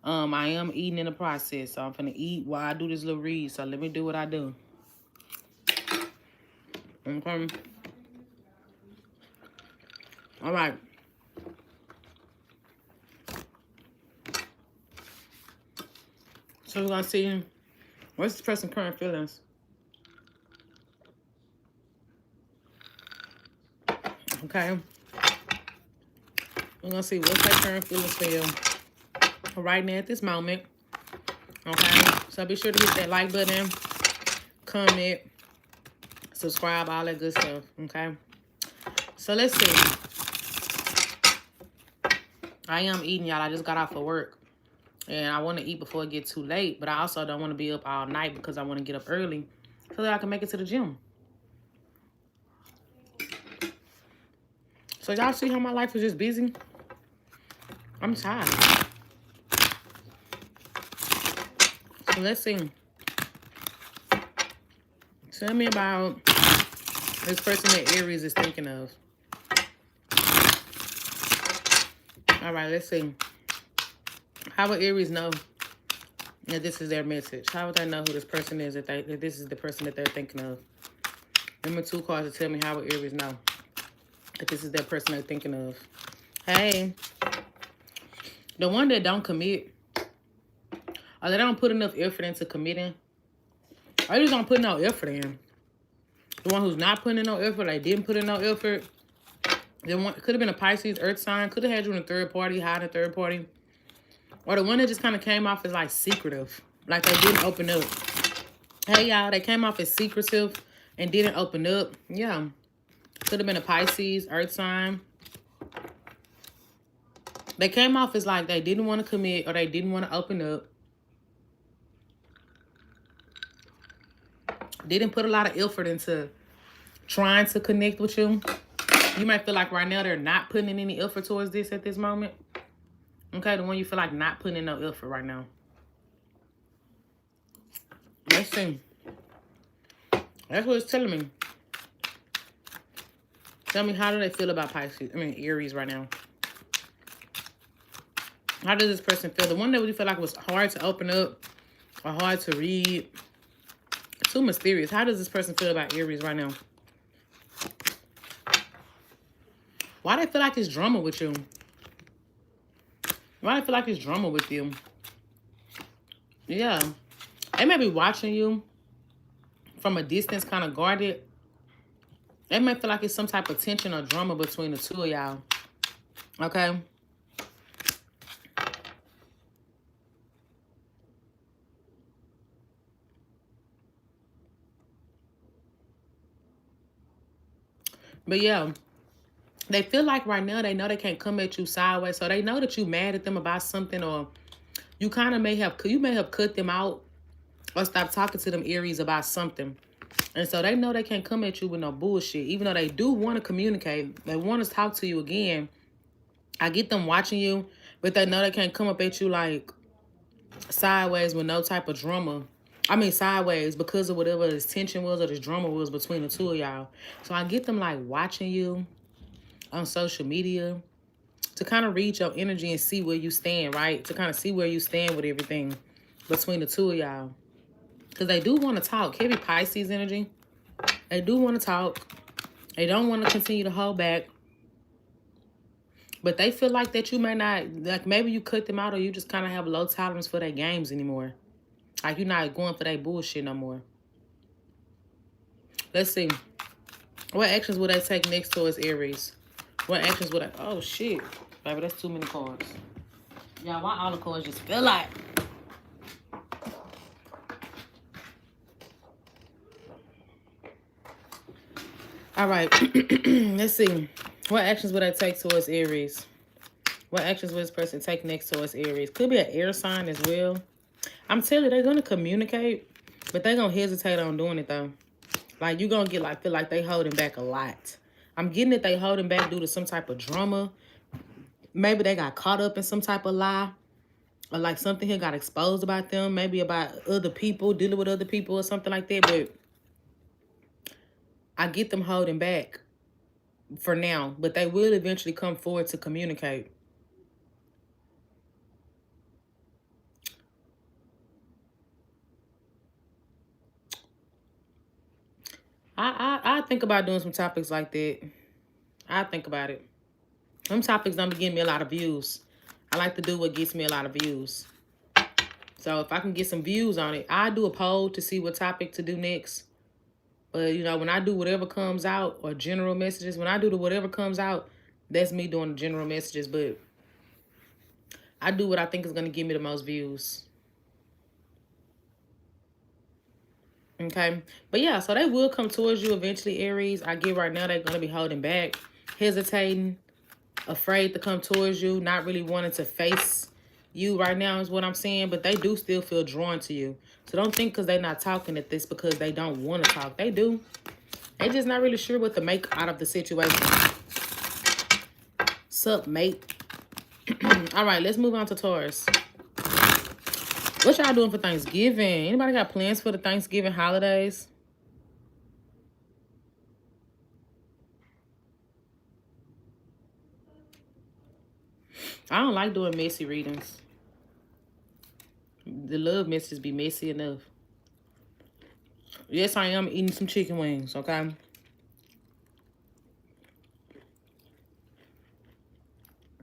I am eating in the process, so I'm finna eat while I do this little read. So let me do what I do. Okay. All right. So we're gonna see what's this person's current feelings. Okay. We're gonna see what's their current feelings for you right now at this moment. Okay. So be sure to hit that like button, comment, subscribe, all that good stuff. Okay. So let's see. I am eating, y'all. I just got off of work. And I want to eat before it gets too late. But I also don't want to be up all night because I want to get up early so that I can make it to the gym. So y'all see how my life is just busy? I'm tired. So let's see. Tell me about this person that Aries is thinking of. All right, let's see. How would Aries know that this is their message? How would they know who this person is that this is the person that they're thinking of? Remember 2 cards to tell me how would Aries know that this is their person they're thinking of. Hey, the one that don't commit, or they don't put enough effort into committing, or they just don't put no effort in. The one who's not putting in no effort, they didn't put in no effort. The one could have been a Pisces, Earth sign, could have had you in a third party, hiding a third party. Or the one that just kind of came off as like secretive, like they didn't open up. Hey, y'all, they came off as secretive and didn't open up. Yeah, could have been a Pisces, Earth sign. They came off as like they didn't want to commit or they didn't want to open up. Didn't put a lot of effort into trying to connect with you. You might feel like right now they're not putting in any effort towards this at this moment. Okay, the one you feel like not putting in no effort right now. Let's see. That's what it's telling me. Tell me, how do they feel about Aries right now? How does this person feel? The one that you feel like was hard to open up or hard to read. Too mysterious. How does this person feel about Aries right now? Why do they feel like it's drama with you? Why do they feel like it's drama with you? Yeah. They may be watching you from a distance, kind of guarded. They may feel like it's some type of tension or drama between the two of y'all. Okay? But yeah, they feel like right now they know they can't come at you sideways. So they know that you mad at them about something, or you kind of may have cut them out or stop talking to them Aries about something. And so they know they can't come at you with no bullshit. Even though they do want to communicate. They want to talk to you again. I get them watching you, but they know they can't come up at you like sideways with no type of drama. I mean sideways because of whatever this tension was or this drama was between the two of y'all. So I get them like watching you on social media to kind of read your energy and see where you stand, right? To kind of see where you stand with everything between the two of y'all. Because they do want to talk. Heavy Pisces energy. They do want to talk. They don't want to continue to hold back. But they feel like that you may not, like maybe you cut them out or you just kind of have low tolerance for their games anymore. Like you're not going for their bullshit no more. Let's see. What actions would they take next towards Aries? What actions would I... Oh, shit. Baby, that's too many cards. Y'all, why all the cards just feel like... All right. Let's see. What actions would I take towards Aries? What actions would this person take next towards Aries? Could be an air sign as well. I'm telling you, they're going to communicate, but they're going to hesitate on doing it, though. Like, you're going to get, like, feel like they holding back a lot. I'm getting that they holding back due to some type of drama. Maybe they got caught up in some type of lie. Or, like, something here got exposed about them. Maybe about other people, dealing with other people or something like that. But I get them holding back for now. But they will eventually come forward to communicate. I think about doing some topics like that. I think about it. Some topics don't be getting me a lot of views. I like to do what gets me a lot of views. So if I can get some views on it, I do a poll to see what topic to do next. But, you know, when I do whatever comes out, or general messages, when I do the whatever comes out, that's me doing the general messages. But I do what I think is going to give me the most views. Okay. But yeah, so they will come towards you eventually, Aries. I get right now they're going to be holding back, hesitating, afraid to come towards you, not really wanting to face you right now is what I'm saying. But they do still feel drawn to you. So don't think because they're not talking at this because they don't want to talk. They do. They just not really sure what to make out of the situation. Sup, mate? All right, let's move on to Taurus. What y'all doing for Thanksgiving? Anybody got plans for the Thanksgiving holidays? I don't like doing messy readings. The love messages be messy enough. Yes, I am eating some chicken wings, okay?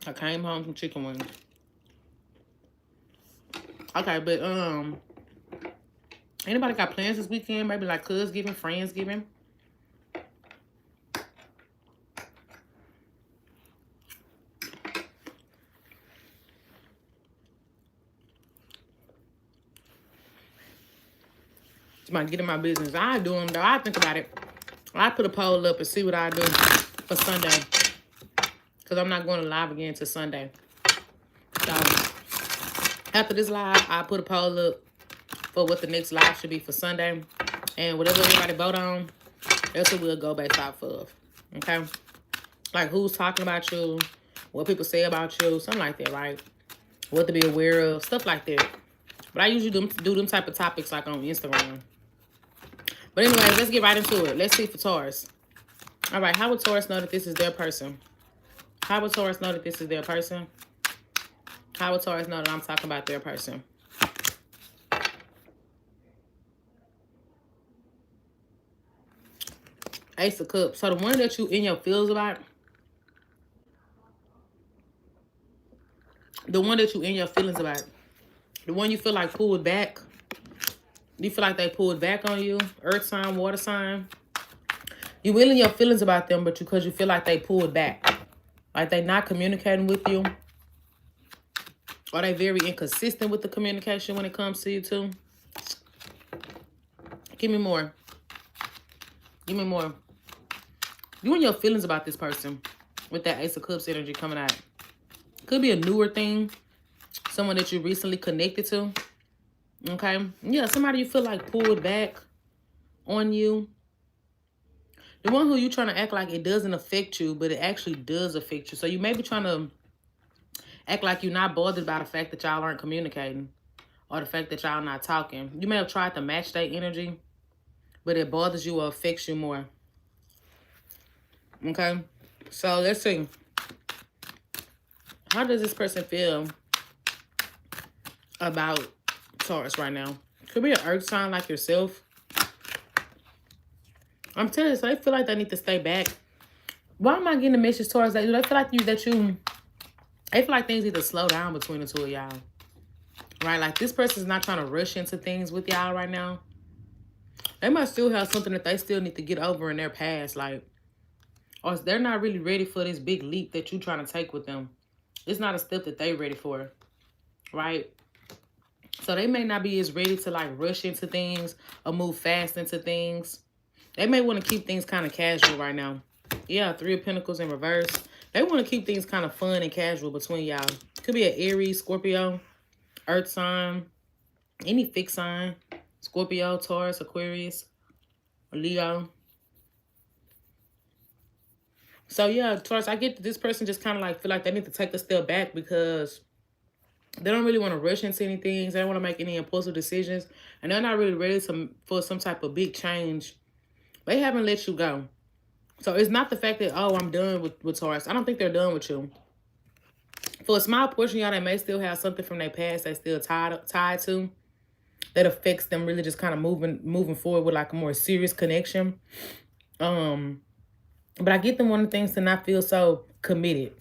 I came home from chicken wings. Okay, but anybody got plans this weekend? Maybe like Cuz-giving, Friendsgiving? Might get in my business. I do them though. I think about it. I put a poll up and see what I do for Sunday. Because I'm not going to live again till Sunday. So after this live, I put a poll up for what the next live should be for Sunday. And whatever everybody vote on, that's what we'll go based off of. Okay? Like who's talking about you, what people say about you, something like that, right? What to be aware of, stuff like that. But I usually do them type of topics like on Instagram. But anyway, let's get right into it. Let's see for Taurus. All right, how would Taurus know that this is their person? How would Taurus know that this is their person? How would Taurus know that I'm talking about their person? Ace of Cups. So the one that you in your feels about, the one that you in your feelings about, the one you feel like pulled back, you feel like they pulled back on you, earth sign, water sign. You will in your feelings about them, but because you feel like they pulled back. Like they not communicating with you. Are they very inconsistent with the communication when it comes to you too? Give me more. Give me more. You in your feelings about this person with that Ace of Cups energy coming out. Could be a newer thing. Someone that you recently connected to. Okay? Yeah, somebody you feel like pulled back on you. The one who you trying to act like it doesn't affect you, but it actually does affect you. So you may be trying to act like you're not bothered by the fact that y'all aren't communicating. Or the fact that y'all not talking. You may have tried to match that energy, but it bothers you or affects you more. Okay? So let's see. How does this person feel about Taurus right now? Could be an earth sign like yourself. I'm telling you, so they feel like they need to stay back. Why am I getting a message Taurus? They feel like they feel like things need to slow down between the two of y'all. Right? Like this person is not trying to rush into things with y'all right now. They must still have something that they still need to get over in their past. Like, or they're not really ready for this big leap that you're trying to take with them. It's not a step that they're ready for. Right? So they may not be as ready to like rush into things or move fast into things. They may want to keep things kind of casual right now. Yeah, 3 of Pentacles in reverse. They want to keep things kind of fun and casual between y'all. Could be an Aries, Scorpio, Earth sign, any fixed sign. Scorpio, Taurus, Aquarius, Leo. So yeah, Taurus, I get that this person just kind of like feel like they need to take a step back because they don't really want to rush into anything. They don't want to make any impulsive decisions. And they're not really ready for some type of big change. They haven't let you go. So it's not the fact that, oh, I'm done with Taurus. I don't think they're done with you. For a small portion of y'all, they may still have something from their past they still tied to. That affects them really just kind of moving forward with like a more serious connection. But I get them one of the things to not feel so committed.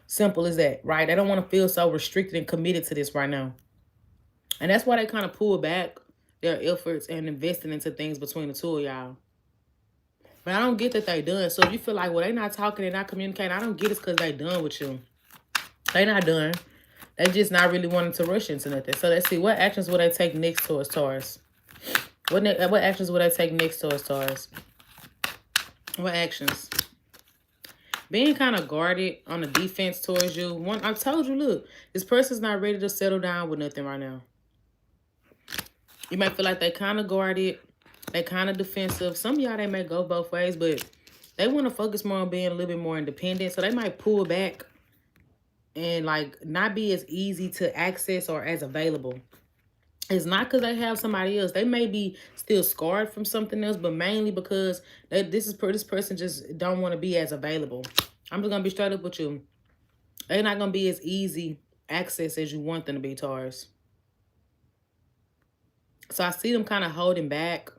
Simple as that, right? They don't want to feel so restricted and committed to this right now. And that's why they kind of pull back their efforts and investing into things between the two of y'all. But I don't get that they done. So if you feel like, well, they not talking, they not communicating, I don't get it's because they done with you. They not done. They just not really wanting to rush into nothing. So let's see, what actions will they take next towards Taurus? What actions will they take next towards Taurus? What actions? Being kind of guarded on the defense towards you. I told you, look, this person's not ready to settle down with nothing right now. You might feel like they kind of guarded. They kind of defensive. Some of y'all, they may go both ways, but they want to focus more on being a little bit more independent. So they might pull back and like not be as easy to access or as available. It's not because they have somebody else. They may be still scarred from something else, but mainly because this person just don't want to be as available. I'm just going to be straight up with you. They're not going to be as easy access as you want them to be, Taurus. So I see them kind of holding back,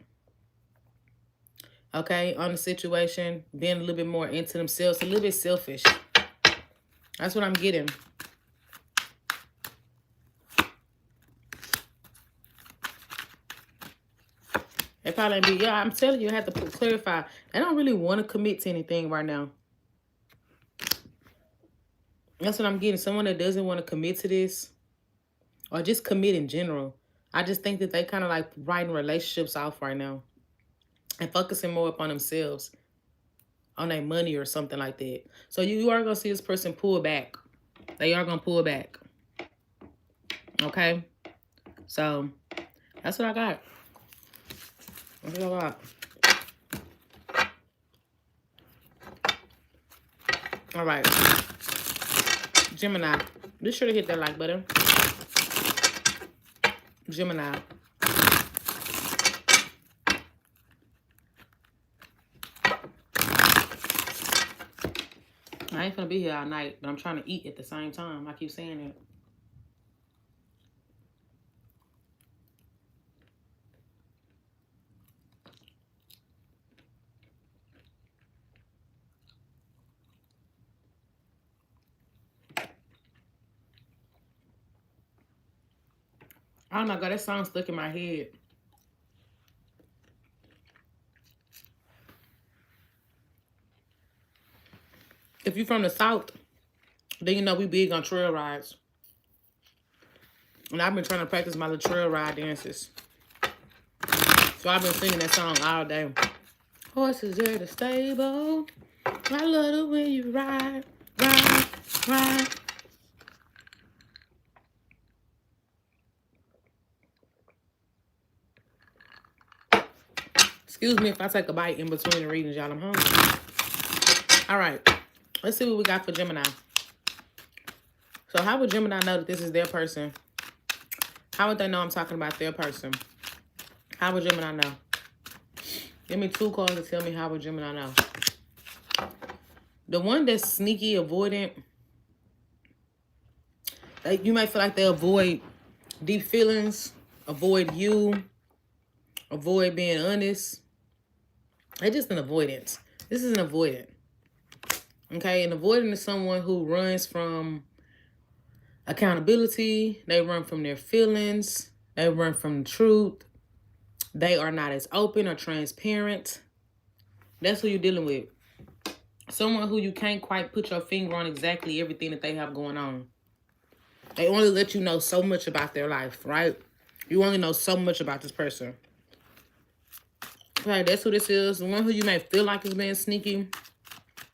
okay, on the situation, being a little bit more into themselves, a little bit selfish. That's what I'm getting. They probably be, yeah, I'm telling you, I have to clarify. They don't really want to commit to anything right now. That's what I'm getting. Someone that doesn't want to commit to this or just commit in general. I just think that they kind of like writing relationships off right now and focusing more upon themselves, on their money or something like that. So you are going to see this person pull back. They are going to pull back. Okay? So that's what I got. That's what I got. All right. Gemini. Be sure to hit that like button. Gemini. I ain't gonna be here all night, but I'm trying to eat at the same time. I keep saying it. Oh my God, that song stuck in my head. If you're from the South, then you know we big on trail rides. And I've been trying to practice my little trail ride dances. So I've been singing that song all day. Horses at the stable. I love it when you ride, ride, ride. Excuse me if I take a bite in between the readings, y'all. I'm hungry. All right. Let's see what we got for Gemini. So how would Gemini know that this is their person? How would they know I'm talking about their person? How would Gemini know? Give me 2 cards to tell me how would Gemini know. The one that's sneaky, avoidant, you might feel like they avoid deep feelings, avoid you, avoid being honest. They're just an avoidance. This is an avoidant. Okay, an avoidant is someone who runs from accountability. They run from their feelings. They run from the truth. They are not as open or transparent. That's who you're dealing with. Someone who you can't quite put your finger on exactly everything that they have going on. They only let you know so much about their life, right? You only know so much about this person. Okay, that's who this is. The one who you may feel like is being sneaky.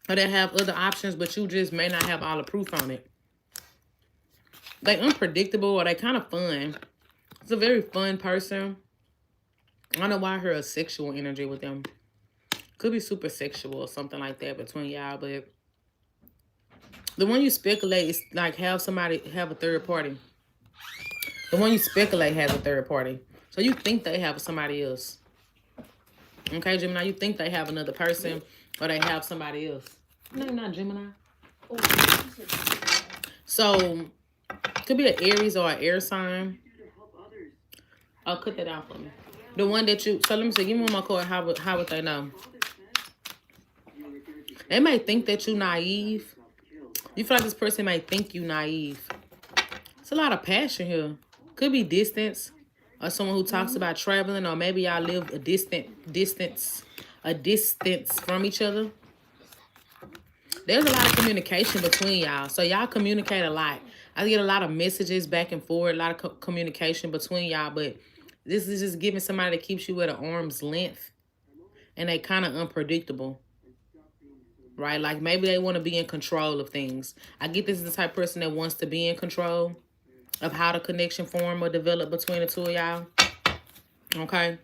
Or they have other options, but you just may not have all the proof on it. They unpredictable or they kind of fun. It's a very fun person. I don't know why I heard a sexual energy with them. Could be super sexual or something like that between y'all, but the one you speculate is like have a third party. The one you speculate has a third party. So you think they have somebody else. Okay, Gemini, you think they have another person or they have somebody else. No, not Gemini. So, could be an Aries or an air sign. I'll cut that out for me. The one that you, so let me see, give me one more card. How would they know? They may think that you naive. You feel like this person may think you naive. It's a lot of passion here. Could be distance, or someone who talks about traveling, or maybe y'all live a distance from each other. There's a lot of communication between y'all, so y'all communicate a lot. I get a lot of messages back and forth, a lot of communication between y'all, but this is just giving somebody that keeps you at an arm's length, and they kind of unpredictable, right? Like maybe they want to be in control of things. I get this is the type of person that wants to be in control of how the connection form or develop between the two of y'all. Okay,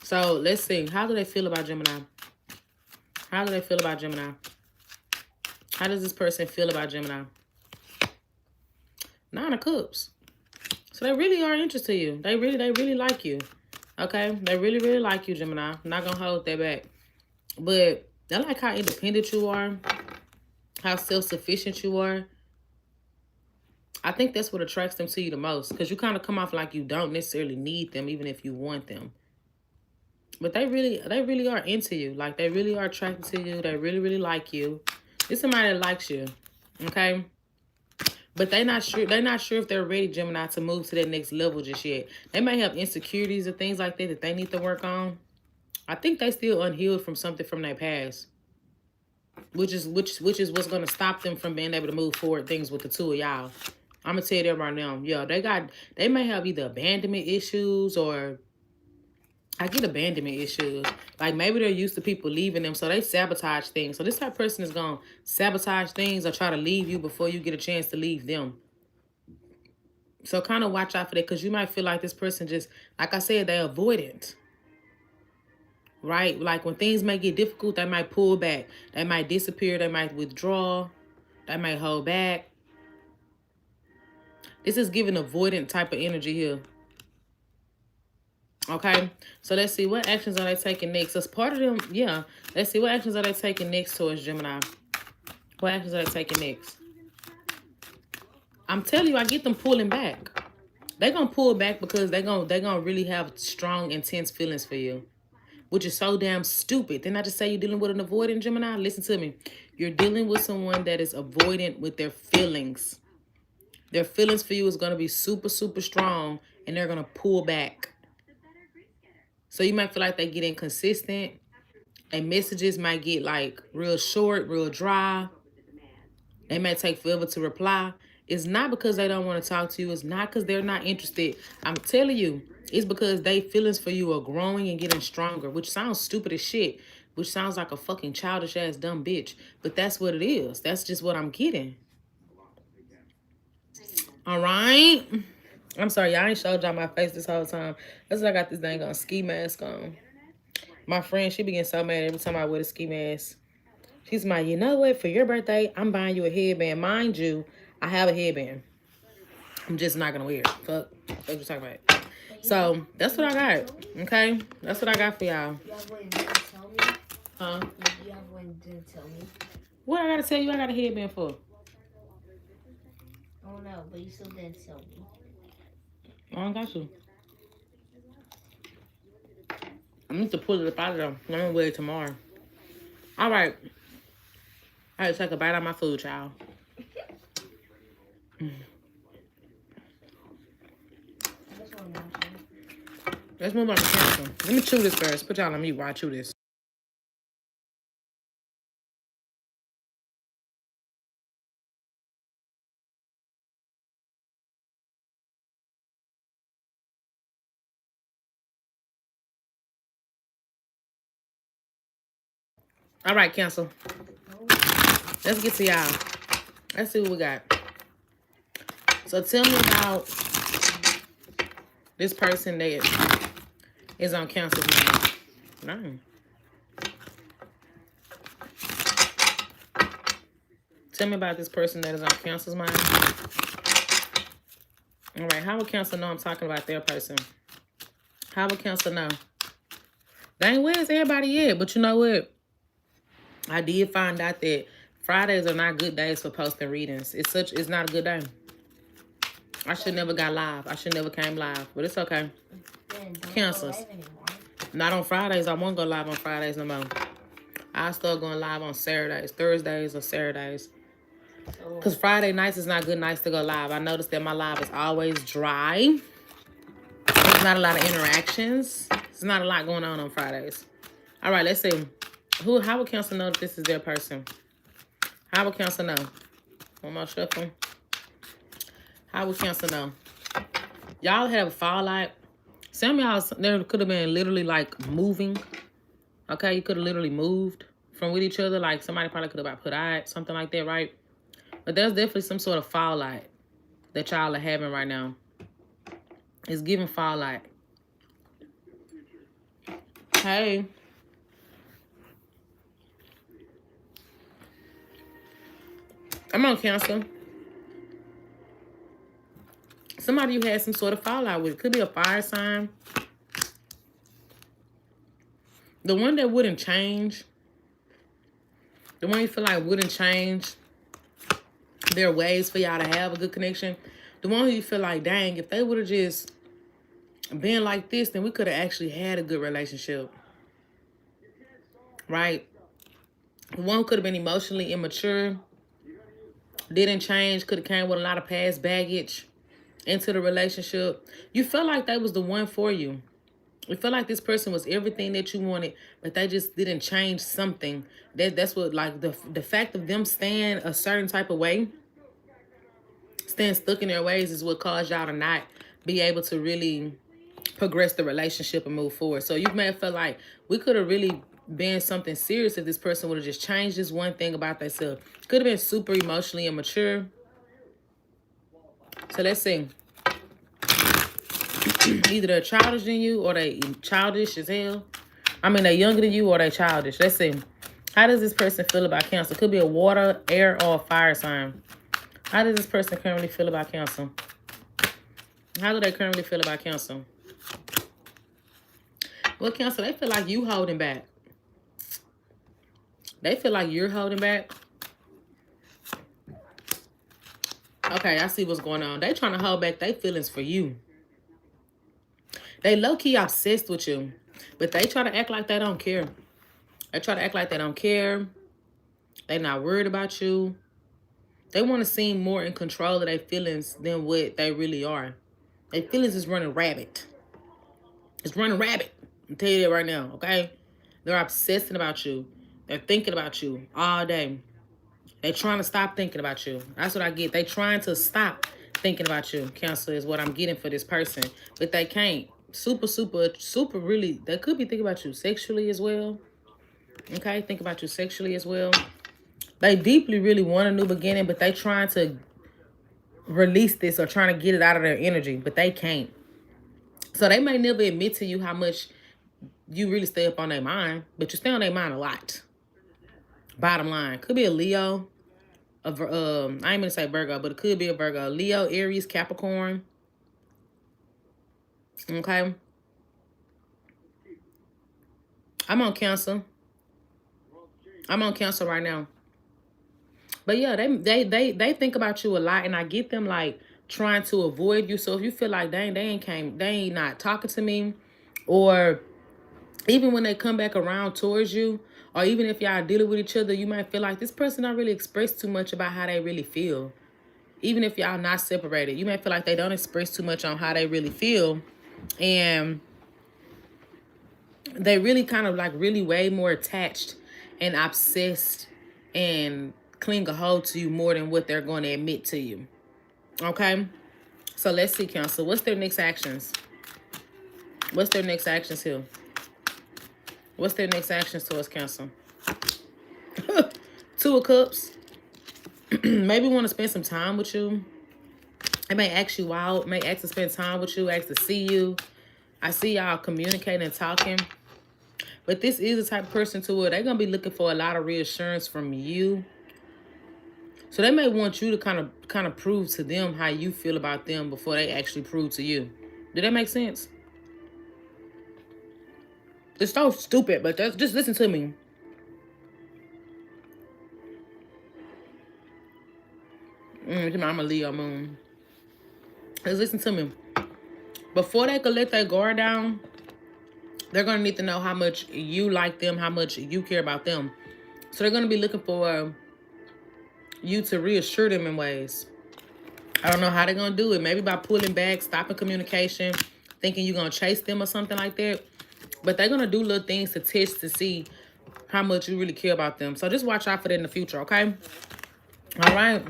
so let's see. How do they feel about Gemini? How do they feel about Gemini? How does this person feel about Gemini? 9 of Cups. So they really are interested in you. They really like you. Okay, they really like you, Gemini. I'm not gonna hold that back. But I like how independent you are, how self-sufficient you are. I think that's what attracts them to you the most, because you kind of come off like you don't necessarily need them, even if you want them. But they really are into you. Like they really are attracted to you. They really like you. It's somebody that likes you. Okay. But they're not sure if they're ready, Gemini, to move to that next level just yet. They may have insecurities or things like that they need to work on. I think they still unhealed from something from their past. Which is what's gonna stop them from being able to move forward things with the two of y'all. I'm gonna tell you that right now. Yeah, they may have either abandonment issues, or I get abandonment issues. Like maybe they're used to people leaving them, so they sabotage things. So this type of person is gonna sabotage things or try to leave you before you get a chance to leave them. So kind of watch out for that, because you might feel like this person just, like I said, they're avoidant. Right? Like when things may get difficult, they might pull back. They might disappear. They might withdraw. They might hold back. This is giving avoidant type of energy here. Okay, so let's see, what actions are they taking next? As part of them, yeah. Let's see, what actions are they taking next towards Gemini? What actions are they taking next? I'm telling you, I get them pulling back. They're going to pull back because they're gonna really have strong, intense feelings for you, which is so damn stupid. Didn't I just say you're dealing with an avoidant, Gemini? Listen to me. You're dealing with someone that is avoidant with their feelings. Their feelings for you is going to be super, super strong, and they're going to pull back. So you might feel like they get inconsistent, and messages might get like real short, real dry. They may take forever to reply. It's not because they don't want to talk to you. It's not because they're not interested. I'm telling you, it's because their feelings for you are growing and getting stronger, which sounds stupid as shit, which sounds like a fucking childish ass dumb bitch. But that's what it is. That's just what I'm getting. All right. I'm sorry, y'all ain't showed y'all my face this whole time. That's why I got this dang on ski mask on. My friend, she be getting so mad every time I wear the ski mask. She's like, you know what? For your birthday, I'm buying you a headband. Mind you, I have a headband. I'm just not gonna wear it. Fuck. What you talking about? So that's what I got. Okay, that's what I got for y'all. You have one didn't tell me. Huh? You have one didn't tell me. What I gotta tell you? I got a headband for. Oh no, but you still didn't tell me. I don't got you. I need to pull it up out of there. I'm gonna wear it tomorrow. All right. I had to take a bite out of my food, child. Let's move on to Cancer. Let me chew this first. Put y'all on mute while I chew this. All right, Cancer. Let's get to y'all. Let's see what we got. So tell me about this person that is on Cancer's mind. No. Tell me about this person that is on Cancer's mind. All right, how will Cancer know I'm talking about their person? How will Cancer know? Dang, where's everybody at? But you know what? I did find out that Fridays are not good days for posting readings. It's not a good day. I should never got live. I should never came live, but it's okay. Cancers. Not on Fridays. I won't go live on Fridays no more. I'll start going live on Saturdays, Thursdays, or Saturdays. So, Because Friday nights is not good nights to go live. I noticed that my live is always dry. There's not a lot of interactions. There's not a lot going on Fridays. All right, let's see. How would council know that this is their person? How would council know? One more shuffle. How would council know? Y'all have a fallout. Some of y'all, there could have been literally like moving. Okay, you could have literally moved from with each other. Like somebody probably could have put out something like that, right? But there's definitely some sort of fallout that y'all are having right now. It's giving fallout. Hey. I'm on Cancer. Somebody you had some sort of fallout with. Could be a fire sign. The one that wouldn't change. The one you feel like wouldn't change their ways for y'all to have a good connection. The one who you feel like, dang, if they would have just been like this, then we could have actually had a good relationship. Right? The one who could have been emotionally immature, didn't change, could have came with a lot of past baggage into the relationship. You felt like that was the one for you. You felt like this person was everything that you wanted, but they just didn't change something. That's what, like, the fact of them staying a certain type of way, staying stuck in their ways, is what caused y'all to not be able to really progress the relationship and move forward. So you may have felt like we could have really been something serious if this person would have just changed this one thing about themselves. Could have been super emotionally immature. So let's see. Either they're childish than you or they childish as hell. I mean, they're younger than you or they childish. Let's see. How does this person feel about Cancer? Could be a water, air, or a fire sign. How does this person currently feel about Cancer? How do they currently feel about Cancer? Well, Cancer, they feel like you holding back. They feel like you're holding back. Okay, I see what's going on. They trying to hold back their feelings for you. They low-key obsessed with you. But they try to act like they don't care. They try to act like they don't care. They're not worried about you. They want to seem more in control of their feelings than what they really are. Their feelings is running rabbit. It's running rabbit. I'll tell you that right now, okay? They're obsessing about you. They're thinking about you all day. They're trying to stop thinking about you. That's what I get. They're trying to stop thinking about you. Cancer is what I'm getting for this person. But they can't. Super really. They could be thinking about you sexually as well. Okay? Think about you sexually as well. They deeply really want a new beginning, but they trying to release this or trying to get it out of their energy, but they can't. So they may never admit to you how much you really stay up on their mind, but you stay on their mind a lot. Bottom line. Could be a Leo. I ain't gonna say Virgo, but it could be a Virgo. Leo, Aries, Capricorn. Okay. I'm on Cancer. I'm on Cancer right now. But yeah, they think about you a lot, and I get them like trying to avoid you. So if you feel like they ain't not talking to me, or even when they come back around towards you, or even if y'all dealing with each other, you might feel like this person don't really express too much about how they really feel. Even if y'all not separated, you may feel like they don't express too much on how they really feel. And they really kind of like really way more attached and obsessed and cling a hold to you more than what they're going to admit to you. Okay? So let's see, Cancer. What's their next actions? What's their next actions here? What's their next actions towards Cancer? Two of Cups. Maybe want to spend some time with you. They may ask you out. May ask to spend time with you. Ask to see you. I see y'all communicating and talking. But this is the type of person to where they're going to be looking for a lot of reassurance from you. So they may want you to kind of prove to them how you feel about them before they actually prove to you. Did that make sense? It's so stupid, but just listen to me. I'm a Leo moon. Just listen to me. Before they could let their guard down, they're going to need to know how much you like them, how much you care about them. So they're going to be looking for you to reassure them in ways. I don't know how they're going to do it. Maybe by pulling back, stopping communication, thinking you're going to chase them or something like that. But they're going to do little things to test to see how much you really care about them. So just watch out for that in the future, okay? All right.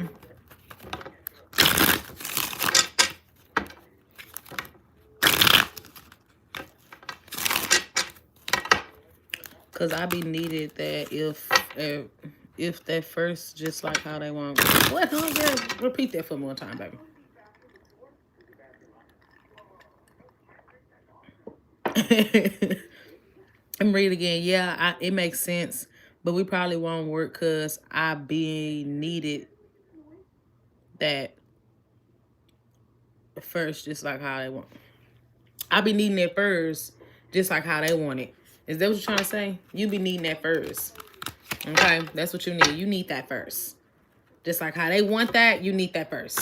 Because I be needed that if that first, just like how they want. What? Repeat that for me one time, baby. I'm read again. Yeah, it makes sense. But we probably won't work because I be needed that first, just like how they want. I be needing that first, just like how they want it. Is that what you're trying to say? You be needing that first. Okay, that's what you need. You need that first. Just like how they want that, you need that first.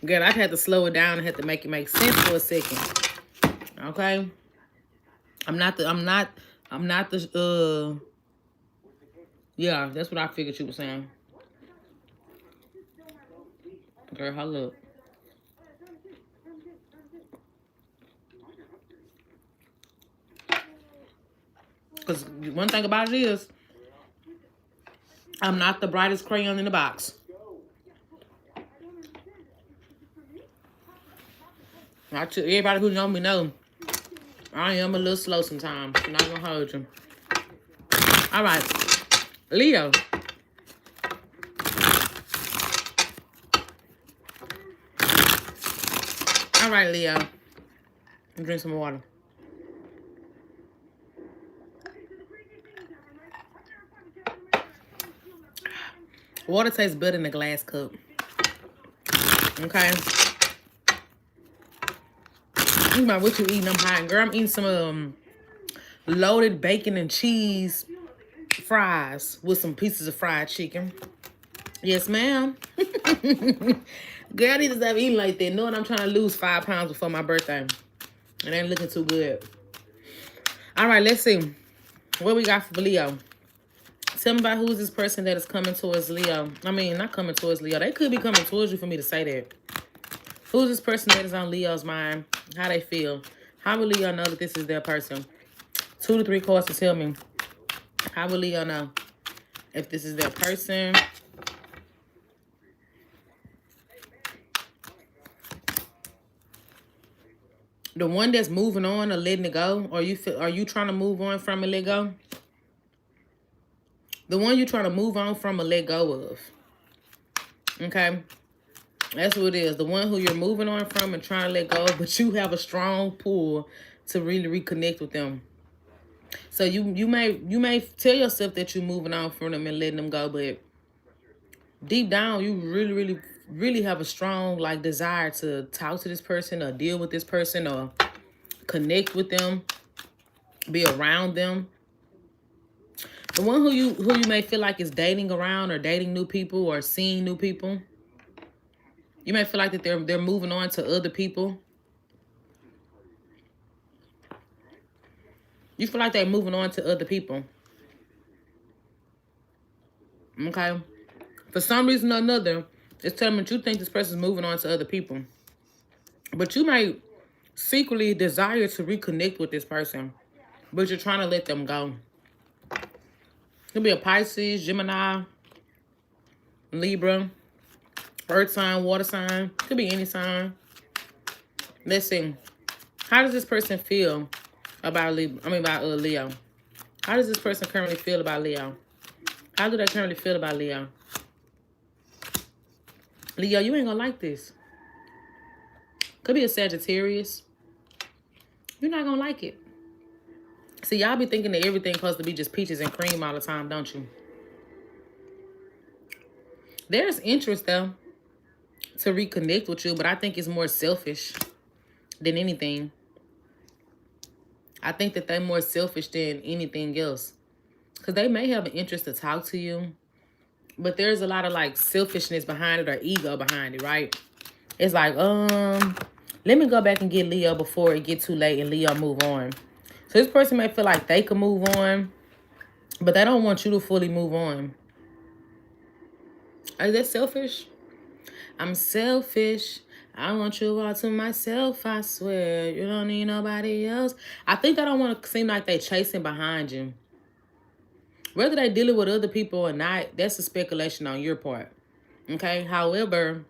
Girl, I had to slow it down and had to make it make sense for a second. Okay? Yeah, that's what I figured you were saying. Girl, hold up. Because one thing about it is, I'm not the brightest crayon in the box. Everybody who know me know I am a little slow sometimes. I'm not gonna hold you. All right, Leo. All right, Leo. Drink some water. Water tastes better in a glass cup. Okay. Think about what you eating. I'm hot. Girl, I'm eating some loaded bacon and cheese fries with some pieces of fried chicken. Yes, ma'am. Girl, I need to stop eating like that. Knowing I'm trying to lose 5 pounds before my birthday. It ain't looking too good. All right, let's see. What we got for Leo? Tell me about who's this person that is coming towards Leo. I mean, not coming towards Leo. They could be coming towards you for me to say that. Who's this person that is on Leo's mind? How they feel? How will Leo know that this is their person? 2 to 3 cards to tell me. How will Leo know if this is their person? The one that's moving on or letting it go? Are you trying to move on from and let go? The one you're trying to move on from or let go of. Okay? That's what it is. The one who you're moving on from and trying to let go of, but you have a strong pull to really reconnect with them. So you may tell yourself that you're moving on from them and letting them go, but deep down you really have a strong like desire to talk to this person or deal with this person or connect with them, be around them. The one who you may feel like is dating around or dating new people or seeing new people. You may feel like that they're moving on to other people. You feel like they're moving on to other people. Okay? For some reason or another, it's telling me that you think this person's moving on to other people. But you might secretly desire to reconnect with this person, but you're trying to let them go. Could be a Pisces, Gemini, Libra, earth sign, water sign. Could be any sign. Let's see. How does this person feel about Leo? How does this person currently feel about Leo? How do they currently feel about Leo? Leo, you ain't gonna like this. Could be a Sagittarius. You're not gonna like it. See, y'all be thinking that everything's supposed to be just peaches and cream all the time, don't you? There's interest, though, to reconnect with you, but I think it's more selfish than anything. I think that they're more selfish than anything else. Because they may have an interest to talk to you, but there's a lot of, like, selfishness behind it or ego behind it, right? It's like, let me go back and get Leo before it get too late and Leo move on. So this person may feel like they can move on But they don't want you to fully move on. Is that selfish? I'm selfish. I want you all to myself, I swear. You don't need nobody else. I think they don't want to seem like they chasing behind you. Whether they dealing with other people or not, that's a speculation on your part. Okay? However,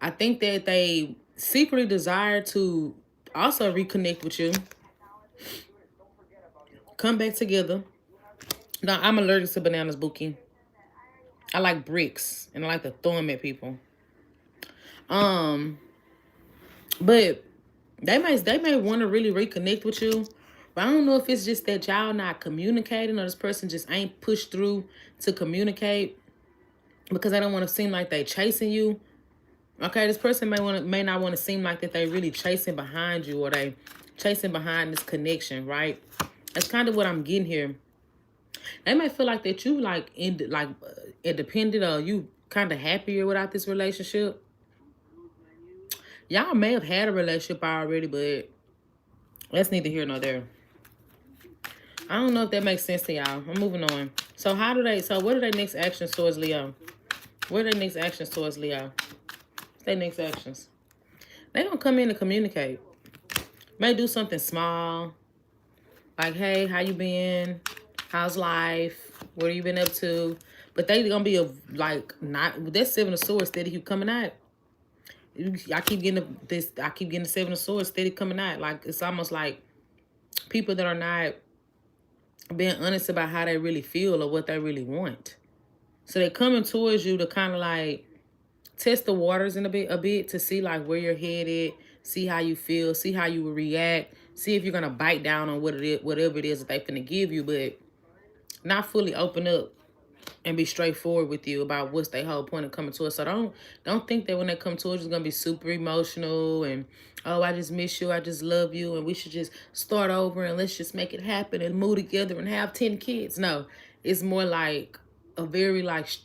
I think that they secretly desire to also reconnect with you. Come back together. Now, I'm allergic to bananas, Bookie. I like bricks and I like to throw them at people. But they may want to really reconnect with you. But I don't know if it's just that y'all not communicating or this person just ain't pushed through to communicate because they don't want to seem like they chasing you. Okay, this person may not want to seem like that they really chasing behind you or they chasing behind this connection, right? That's kind of what I'm getting here. They may feel like that you independent or you kind of happier without this relationship. Y'all may have had a relationship already, but that's neither here nor there. I don't know if that makes sense to y'all. I'm moving on. So what are their next actions towards Leo? What are their next actions towards Leo? What's their next actions? They gonna come in and communicate. May do something small. Like, hey, how you been? How's life? What have you been up to? But they gonna be not that Seven of Swords steady keep coming out. I keep getting the Seven of Swords steady coming out. Like it's almost like people that are not being honest about how they really feel or what they really want. So they're coming towards you to kind of like test the waters in a bit to see like where you're headed, see how you feel, see how you will react, see if you're gonna bite down on whatever it is that they finna give you, but not fully open up and be straightforward with you about what's their whole point of coming to us. So don't think that when they come towards you, it's gonna be super emotional and oh, I just miss you, I just love you, and we should just start over and let's just make it happen and move together and have 10 kids. No, it's more like a very light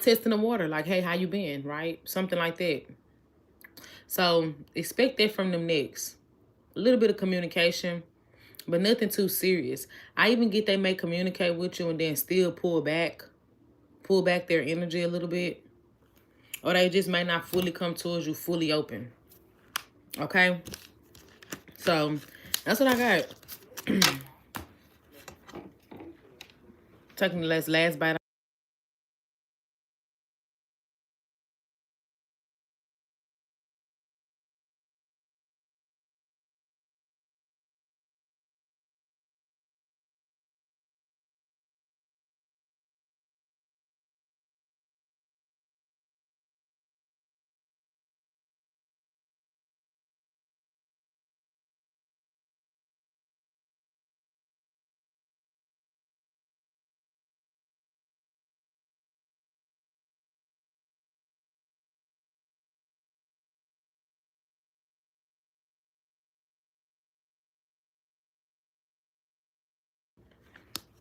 testing the water, like, hey, how you been, right? Something like that. So expect that from them next. A little bit of communication, but nothing too serious. I even get they may communicate with you and then still pull back their energy a little bit. Or they just may not fully come towards you fully open. Okay? So that's what I got. Taking the last bite.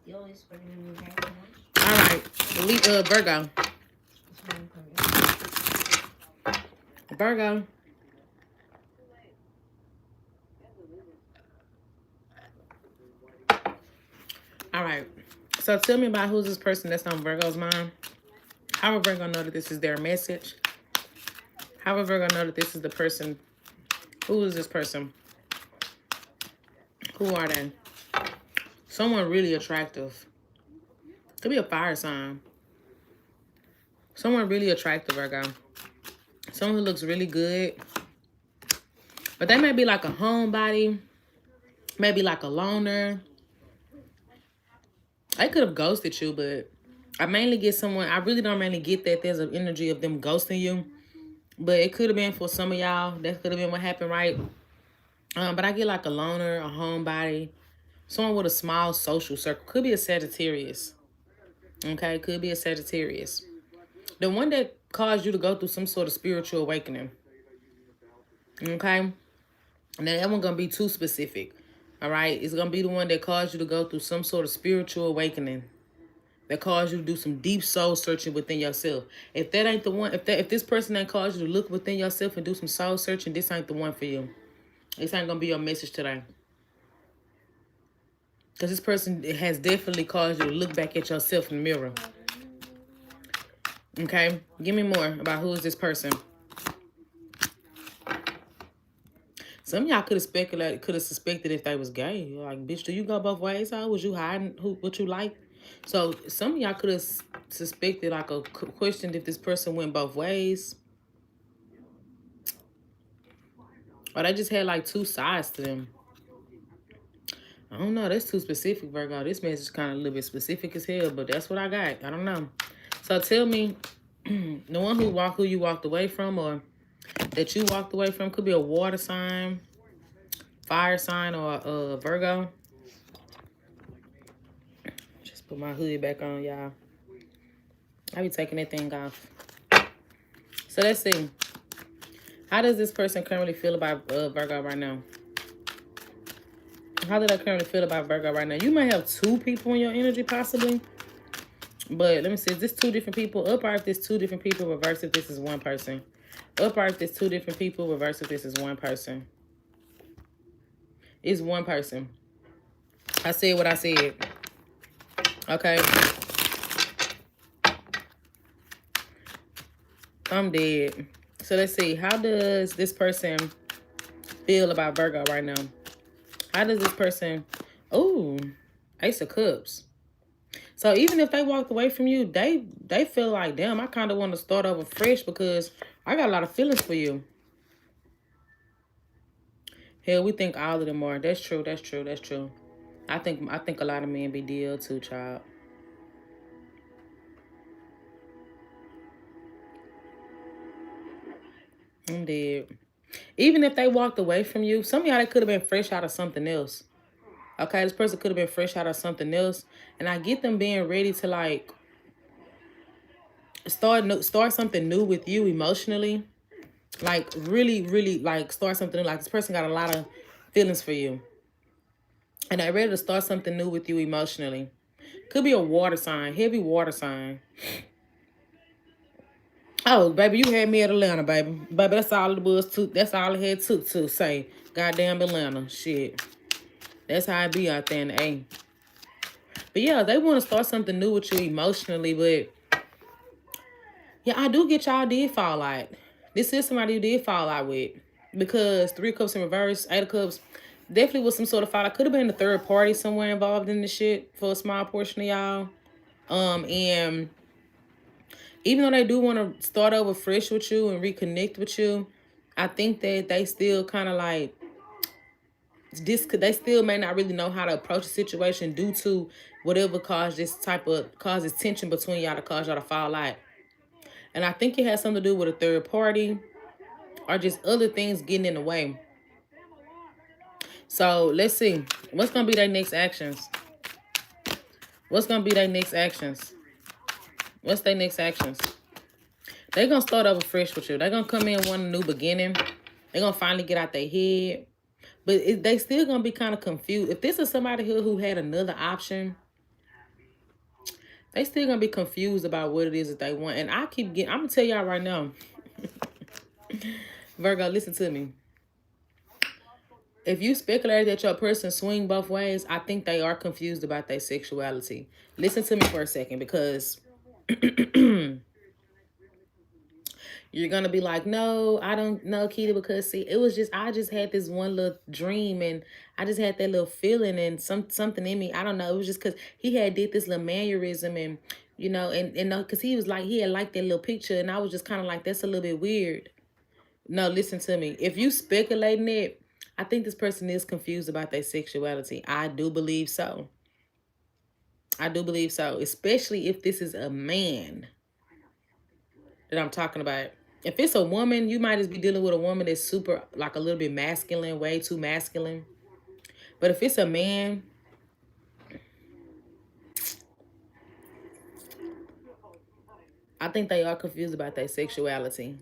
You always bring me back. All right. Virgo. Virgo. All right. So tell me about who's this person that's on Virgo's mind. How will Virgo know that this is their message? How will Virgo know that this is the person? Who is this person? Who are they? Someone really attractive. Could be a fire sign. Someone really attractive, Virgo. Someone who looks really good. But they may be like a homebody. Maybe like a loner. They could have ghosted you, but I mainly get someone. I really don't mainly get that there's an energy of them ghosting you. But it could have been for some of y'all. That could have been what happened, right? But I get like a loner, a homebody. Someone with a small social circle. Could be a Sagittarius. Okay? Could be a Sagittarius. The one that caused you to go through some sort of spiritual awakening. Okay? And that one gonna be too specific. All right? It's gonna be the one that caused you to go through some sort of spiritual awakening. That caused you to do some deep soul searching within yourself. If that ain't the one, if this person ain't caused you to look within yourself and do some soul searching, this ain't the one for you. This ain't gonna be your message today. Because this person has definitely caused you to look back at yourself in the mirror. Okay? Give me more about who is this person. Some of y'all could have suspected if they was gay. Like, bitch, do you go both ways? How was you hiding what you like? So some of y'all could have suspected, like, or questioned if this person went both ways. Or they just had like two sides to them. I don't know. That's too specific, Virgo. This message is kind of a little bit specific as hell, but that's what I got. I don't know. So tell me, the one who you walked away from, or that you walked away from, could be a water sign, fire sign, or Virgo. Just put my hoodie back on, y'all. I be taking that thing off. So let's see. How does this person currently feel about Virgo right now? How do they currently feel about Virgo right now? You might have two people in your energy, possibly. But let me see. Is this two different people? Up or if this two different people, reverse if this is one person. Up or if this two different people, reverse if this is one person. It's one person. I said what I said. Okay. I'm dead. So let's see. How does this person feel about Virgo right now? How does this person... Oh, Ace of Cups. So even if they walked away from you, they feel like, damn, I kind of want to start over fresh because I got a lot of feelings for you. Hell, we think all of them are. That's true. That's true. That's true. I think a lot of men be DL too, child. I'm dead. Even if they walked away from you, some of y'all, they could have been fresh out of something else. Okay, this person could have been fresh out of something else. And I get them being ready to, like, start something new with you emotionally. Like, really, really, like, start something new. Like, this person got a lot of feelings for you. And they're ready to start something new with you emotionally. Could be a water sign, heavy water sign. Oh, baby, you had me at Atlanta, baby. Baby, that's all it was. That's all it had took to say, goddamn Atlanta. Shit. That's how I be out there in the A. But yeah, they want to start something new with you emotionally, but yeah, I do get y'all did fall out. This is somebody you did fall out with. Because 3 of Cups in reverse, 8 of Cups, definitely was some sort of fallout. Could have been a third party somewhere involved in this shit for a small portion of y'all. And even though they do want to start over fresh with you and reconnect with you, I think that they still kind of like, they still may not really know how to approach the situation due to whatever causes tension between y'all to cause y'all to fall out. And I think it has something to do with a third party or just other things getting in the way. So let's see. What's going to be their next actions? What's going to be their next actions? What's their next actions? They're going to start over fresh with you. They're going to come in one new beginning. They're going to finally get out their head. But they still going to be kind of confused. If this is somebody here who had another option, they still going to be confused about what it is that they want. And I'm going to tell y'all right now. Virgo, listen to me. If you speculate that your person swing both ways, I think they are confused about their sexuality. Listen to me for a second, because you're going to be like, no, I don't know, Keita, because see, it was just, I just had this one little dream and I just had that little feeling and something in me. I don't know. It was just because he did this little mannerism and, you know, and because he was like, he had liked that little picture and I was just kind of like, that's a little bit weird. No, listen to me. If you speculating it, I think this person is confused about their sexuality. I do believe so. I do believe so. Especially if this is a man that I'm talking about. If it's a woman, you might just be dealing with a woman that's super, like a little bit masculine, way too masculine. But if it's a man, I think they are confused about their sexuality.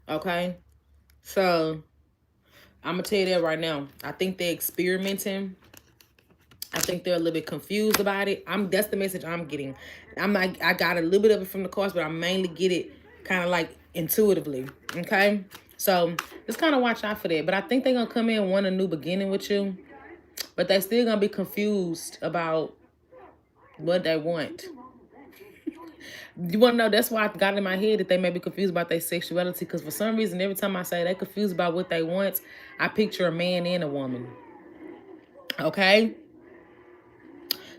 Okay? So, I'm going to tell you that right now. I think they're experimenting. I think they're a little bit confused about it. That's the message I'm getting. I got a little bit of it from the cards, but I mainly get it kind of like intuitively. Okay? So just kind of watch out for that. But I think they're going to come in and want a new beginning with you. But they still going to be confused about what they want. You want to know, that's why I got in my head that they may be confused about their sexuality. Because for some reason, every time I say they're confused about what they want, I picture a man and a woman. Okay?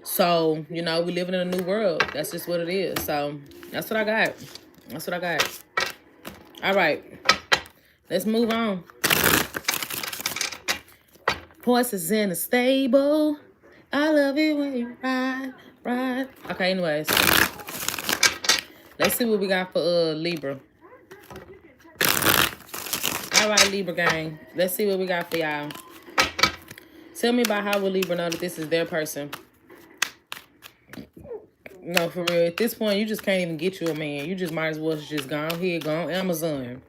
So, you know, we living in a new world. That's just what it is. So, that's what I got. That's what I got. All right. Let's move on. Horses in a stable. I love it when you ride. Okay, anyways. Let's see what we got for Libra. All right, Libra gang. Let's see what we got for y'all. Tell me about how will Libra know that this is their person. No, for real. At this point, you just can't even get you a man. You just might as well just go ahead, go on Amazon.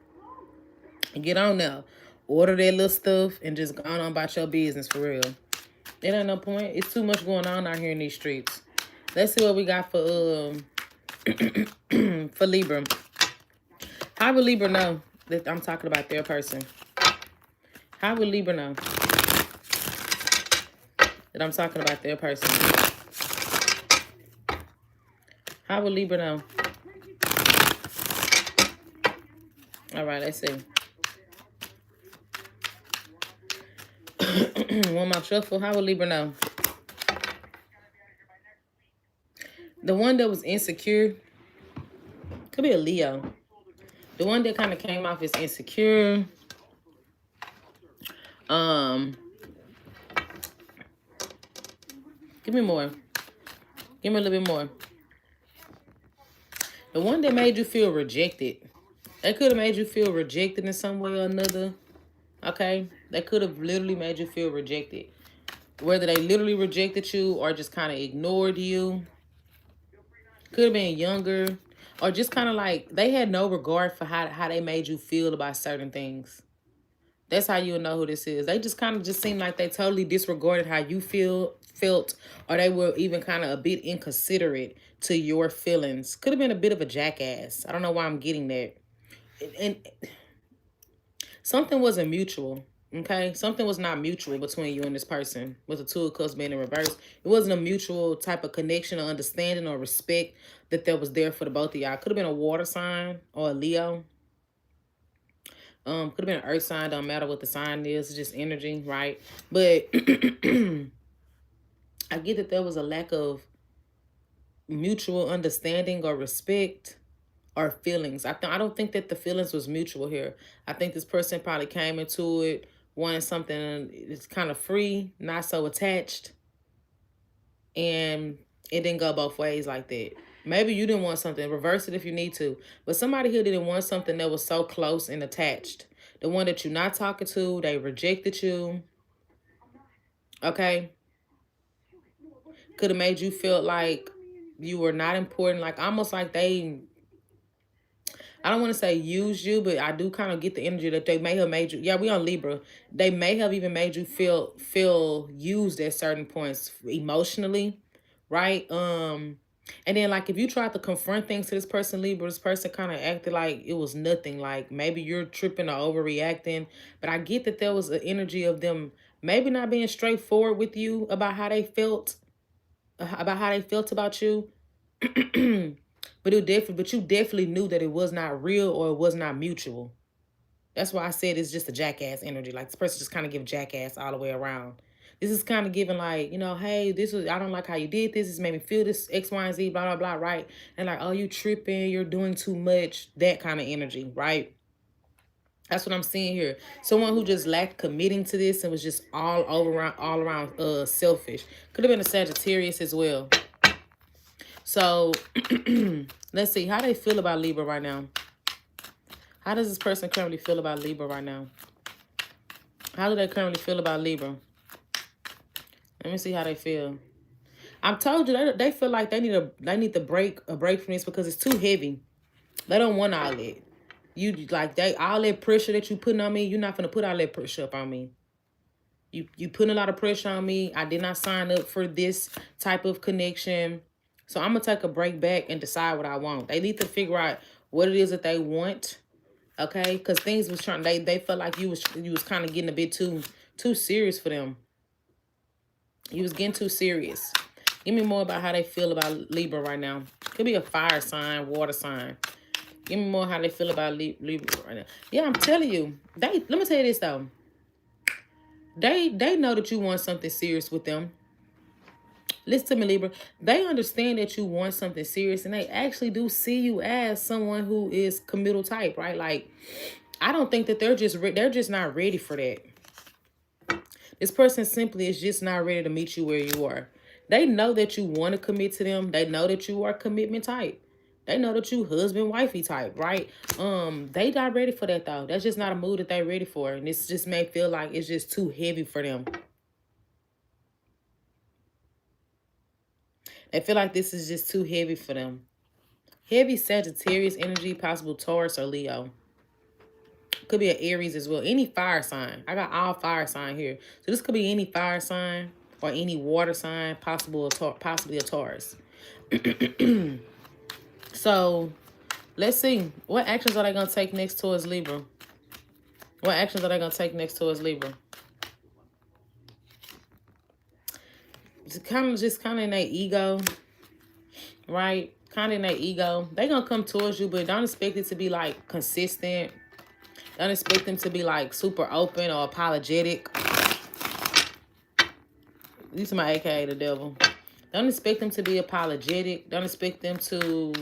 And get on there. Order that little stuff and just go on about your business, for real. It ain't no point. It's too much going on out here in these streets. Let's see what we got for for Libra. How will Libra know that I'm talking about their person? How will Libra know that I'm talking about their person? How will Libra know? All right, let's see. One more shuffle. How will Libra know? The one that was insecure could be a Leo. The one that kind of came off as insecure. Give me more. Give me a little bit more. The one that made you feel rejected. They could have made you feel rejected in some way or another. Okay? They could have literally made you feel rejected. Whether they literally rejected you or just kind of ignored you. Could have been younger. Or just kind of like, they had no regard for how they made you feel about certain things. That's how you'll know who this is. They just kind of just seemed like they totally disregarded how you felt, or they were even kind of a bit inconsiderate to your feelings. Could have been a bit of a jackass. I don't know why I'm getting that. And something wasn't mutual, okay? Something was not mutual between you and this person, with the Two of Cups being in reverse. It wasn't a mutual type of connection or understanding or respect that was there for the both of y'all. Could have been a water sign or a Leo. Could have been an earth sign. Don't matter what the sign is. It's just energy, right? But I get that there was a lack of mutual understanding or respect or feelings. I don't think that the feelings was mutual here. I think this person probably came into it wanting something that's kind of free, not so attached. And it didn't go both ways like that. Maybe you didn't want something. Reverse it if you need to. But somebody here didn't want something that was so close and attached. The one that you're not talking to, they rejected you. Okay? Could have made you feel like you were not important. Like almost like they, I don't want to say use you, but I do kind of get the energy that they may have made you. Yeah, we on Libra. They may have even made you feel used at certain points emotionally. Right? And then, like, if you tried to confront things to this person, Libra, this person kind of acted like it was nothing. Like, maybe you're tripping or overreacting. But I get that there was an energy of them maybe not being straightforward with you about how they felt. About you. But you definitely knew that it was not real or it was not mutual. That's why I said it's just a jackass energy. Like, this person just kind of give jackass all the way around. This is kind of giving like, you know, hey, I don't like how you did this. This made me feel this X, Y, and Z, blah, blah, blah, right? And like, oh, you tripping, you're doing too much, that kind of energy, right? That's what I'm seeing here. Someone who just lacked committing to this and was just all around selfish. Could have been a Sagittarius as well. So let's see how they feel about Libra right now. How does this person currently feel about Libra right now? How do they currently feel about Libra? Let me see how they feel. I've told you they feel like they need a break from this because it's too heavy. They don't want all that. You like all that pressure that you putting on me. You're not gonna put all that pressure up on me. You putting a lot of pressure on me. I did not sign up for this type of connection. So I'm gonna take a break back and decide what I want. They need to figure out what it is that they want. Okay, because things was trying. They felt like you was kind of getting a bit too serious for them. You was getting too serious. Give me more about how they feel about Libra right now. Could be a fire sign, water sign. Give me more how they feel about Libra right now. Yeah, I'm telling you. Let me tell you this though. They know that you want something serious with them. Listen to me, Libra. They understand that you want something serious, and they actually do see you as someone who is committal type, right? Like, I don't think that they're just not ready for that. This person simply is just not ready to meet you where you are. They know that you want to commit to them. They know that you are commitment type. They know that you husband wifey type, right? They not ready for that though. That's just not a mood that they ready for, and this just may feel like it's just too heavy for them. They feel like this is just too heavy for them. Heavy Sagittarius energy, possible Taurus or Leo. Could be an Aries as well. Any fire sign. I got all fire sign here. So this could be any fire sign or any water sign, possibly a Taurus. So let's see. What actions are they going to take next towards Libra? What actions are they going to take next towards Libra? Just kind of in their ego, right? Kind of in their ego. They're going to come towards you, but don't expect it to be like consistent. Don't expect them to be like super open or apologetic. These are my AKA the devil. Don't expect them to be apologetic. Don't expect them to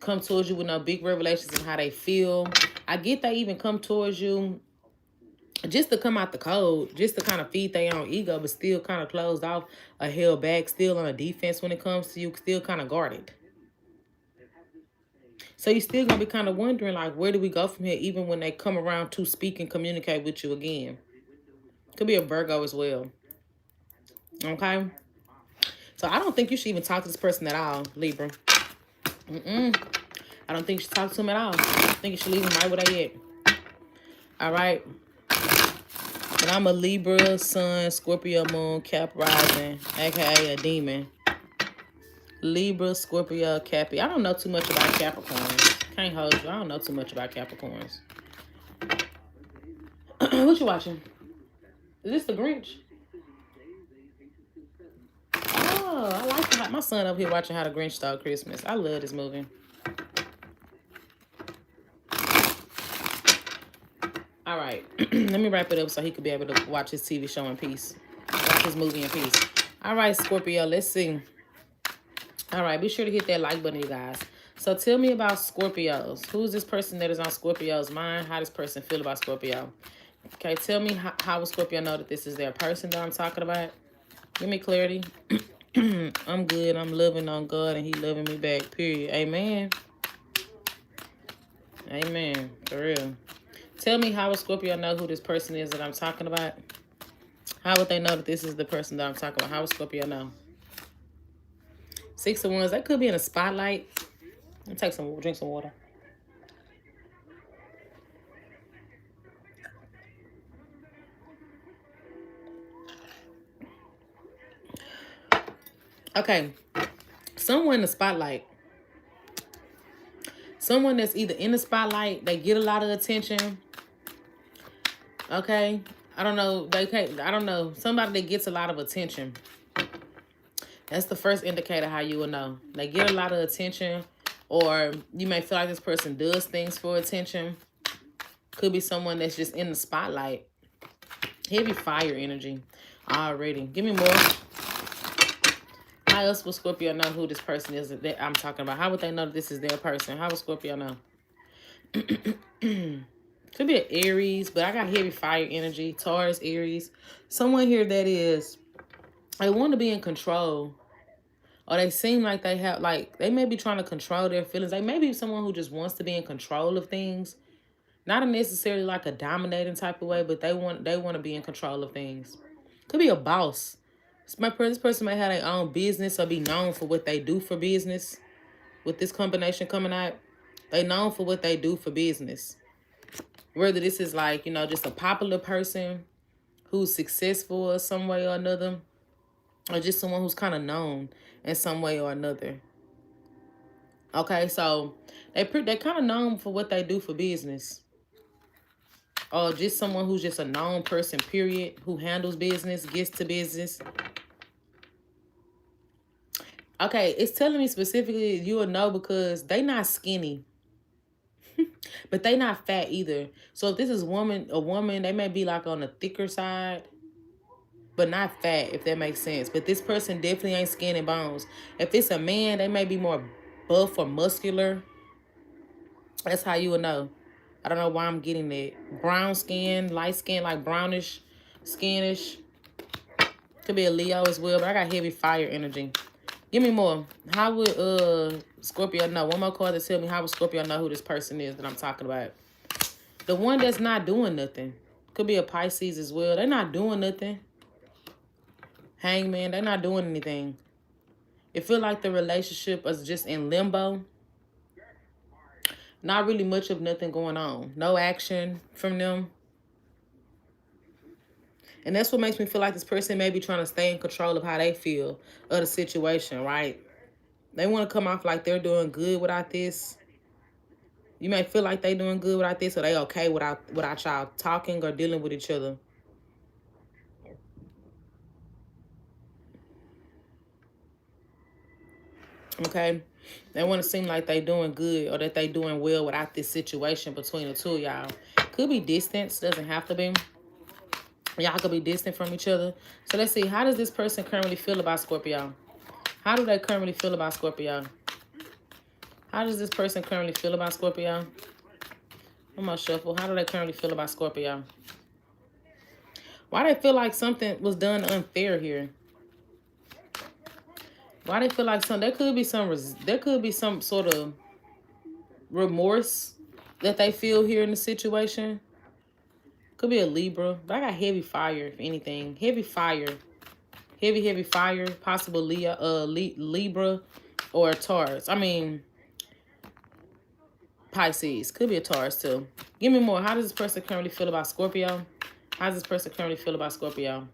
come towards you with no big revelations of how they feel. I get they even come towards you just to come out the code, just to kind of feed their own ego, but still kind of closed off or held back, still on a defense when it comes to you, still kind of guarded. So you're still going to be kind of wondering, like, where do we go from here, even when they come around to speak and communicate with you again? Could be a Virgo as well. Okay? So I don't think you should even talk to this person at all, Libra. I don't think you should talk to him at all. I think you should leave him right where they at. All right? But I'm a Libra, Sun, Scorpio, Moon, Cap rising, a.k.a. a demon. Libra, Scorpio, Cappy. I don't know too much about Capricorns. Can't hold you. I don't know too much about Capricorns. What you watching? Is this the Grinch? Oh, I like that. My son up here watching How the Grinch Stole Christmas. I love this movie. All right. Let me wrap it up so he could be able to watch his TV show in peace. Watch his movie in peace. All right, Scorpio. Let's see. All right. Be sure to hit that like button, you guys. So tell me about Scorpios. Who's this person that is on Scorpio's mind? How does this person feel about Scorpio? Okay, tell me how will Scorpio know that this is their person that I'm talking about? Give me clarity. I'm good. I'm loving on God and he loving me back. Period. Amen. Amen. For real. Tell me how will Scorpio know who this person is that I'm talking about? How would they know that this is the person that I'm talking about? How would Scorpio know? 6 of Wands. That could be in a spotlight. Let me drink some water. Okay. Someone in the spotlight. Someone that's either in the spotlight, they get a lot of attention. Okay. I don't know. I don't know. Somebody that gets a lot of attention. That's the first indicator how you will know. They get a lot of attention, or you may feel like this person does things for attention. Could be someone that's just in the spotlight. Heavy fire energy already. Give me more. How else will Scorpio know who this person is that I'm talking about? How would they know that this is their person? How would Scorpio know? Could be an Aries, but I got heavy fire energy. Taurus, Aries. Someone here that is, they want to be in control. Or they seem like they have, like, they may be trying to control their feelings. They may be someone who just wants to be in control of things. Not necessarily like a dominating type of way, but they want to be in control of things. Could be a boss. This person may have their own business or be known for what they do for business. With this combination coming out, they known for what they do for business. Whether this is like, you know, just a popular person who's successful in some way or another, or just someone who's kind of known in some way or another. Okay, so they kind of known for what they do for business. Or just someone who's just a known person, period, who handles business, gets to business. Okay, it's telling me specifically you will know because they not skinny. But they not fat either. So if this is a woman, they may be like on the thicker side, but not fat, if that makes sense. But this person definitely ain't skin and bones. If it's a man, they may be more buff or muscular. That's how you would know. I don't know why I'm getting that. Brown skin, light skin, like brownish, skinish. Could be a Leo as well, but I got heavy fire energy. Give me more. How would Scorpio know? One more card to tell me how would Scorpio know who this person is that I'm talking about. The one that's not doing nothing. Could be a Pisces as well. They're not doing nothing. Hangman, they're not doing anything. It feel like the relationship is just in limbo. Not really much of nothing going on. No action from them. And that's what makes me feel like this person may be trying to stay in control of how they feel of the situation, right? They want to come off like they're doing good without this. You may feel like they doing good without this, or they okay without y'all talking or dealing with each other. Okay? They want to seem like they doing good or that they doing well without this situation between the two of y'all. Could be distance, doesn't have to be. Y'all could be distant from each other. So let's see, how does this person currently feel about Scorpio? How do they currently feel about Scorpio? How does this person currently feel about Scorpio? I'm gonna shuffle. How do they currently feel about Scorpio? Why they feel like something was done unfair here? Why they feel like there could be some sort of remorse that they feel here in the situation. Could be a Libra, but I got heavy fire, if anything. Heavy fire. Heavy fire. Possible Libra or Taurus. I mean, Pisces. Could be a Taurus too. Give me more. How does this person currently feel about Scorpio? How does this person currently feel about Scorpio?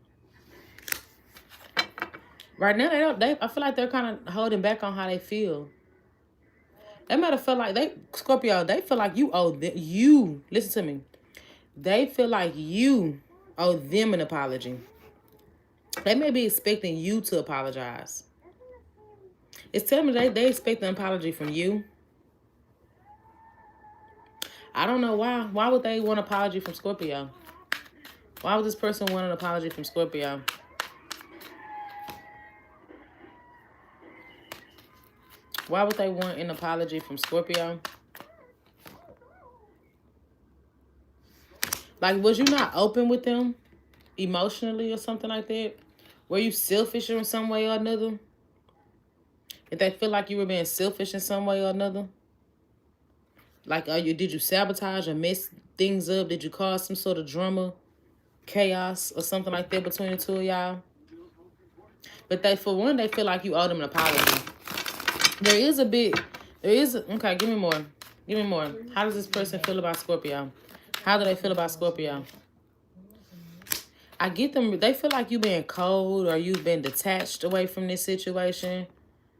Right now, I feel like they're kind of holding back on how they feel. They might have felt like Scorpio, they feel like you owe them, listen to me. They feel like you owe them an apology. They may be expecting you to apologize. It's telling me they expect an apology from you. I don't know why. Why would they want an apology from Scorpio? Why would this person want an apology from Scorpio? Why would they want an apology from Scorpio? Like, was you not open with them emotionally or something like that? Were you selfish in some way or another? If they feel like you were being selfish in some way or another? Like, did you sabotage or mess things up? Did you cause some sort of drama, chaos, or something like that between the two of y'all? But they feel like you owe them an apology. Okay, give me more. Give me more. How does this person feel about Scorpio? How do they feel about Scorpio? I get them, they feel like you've been cold or you've been detached away from this situation.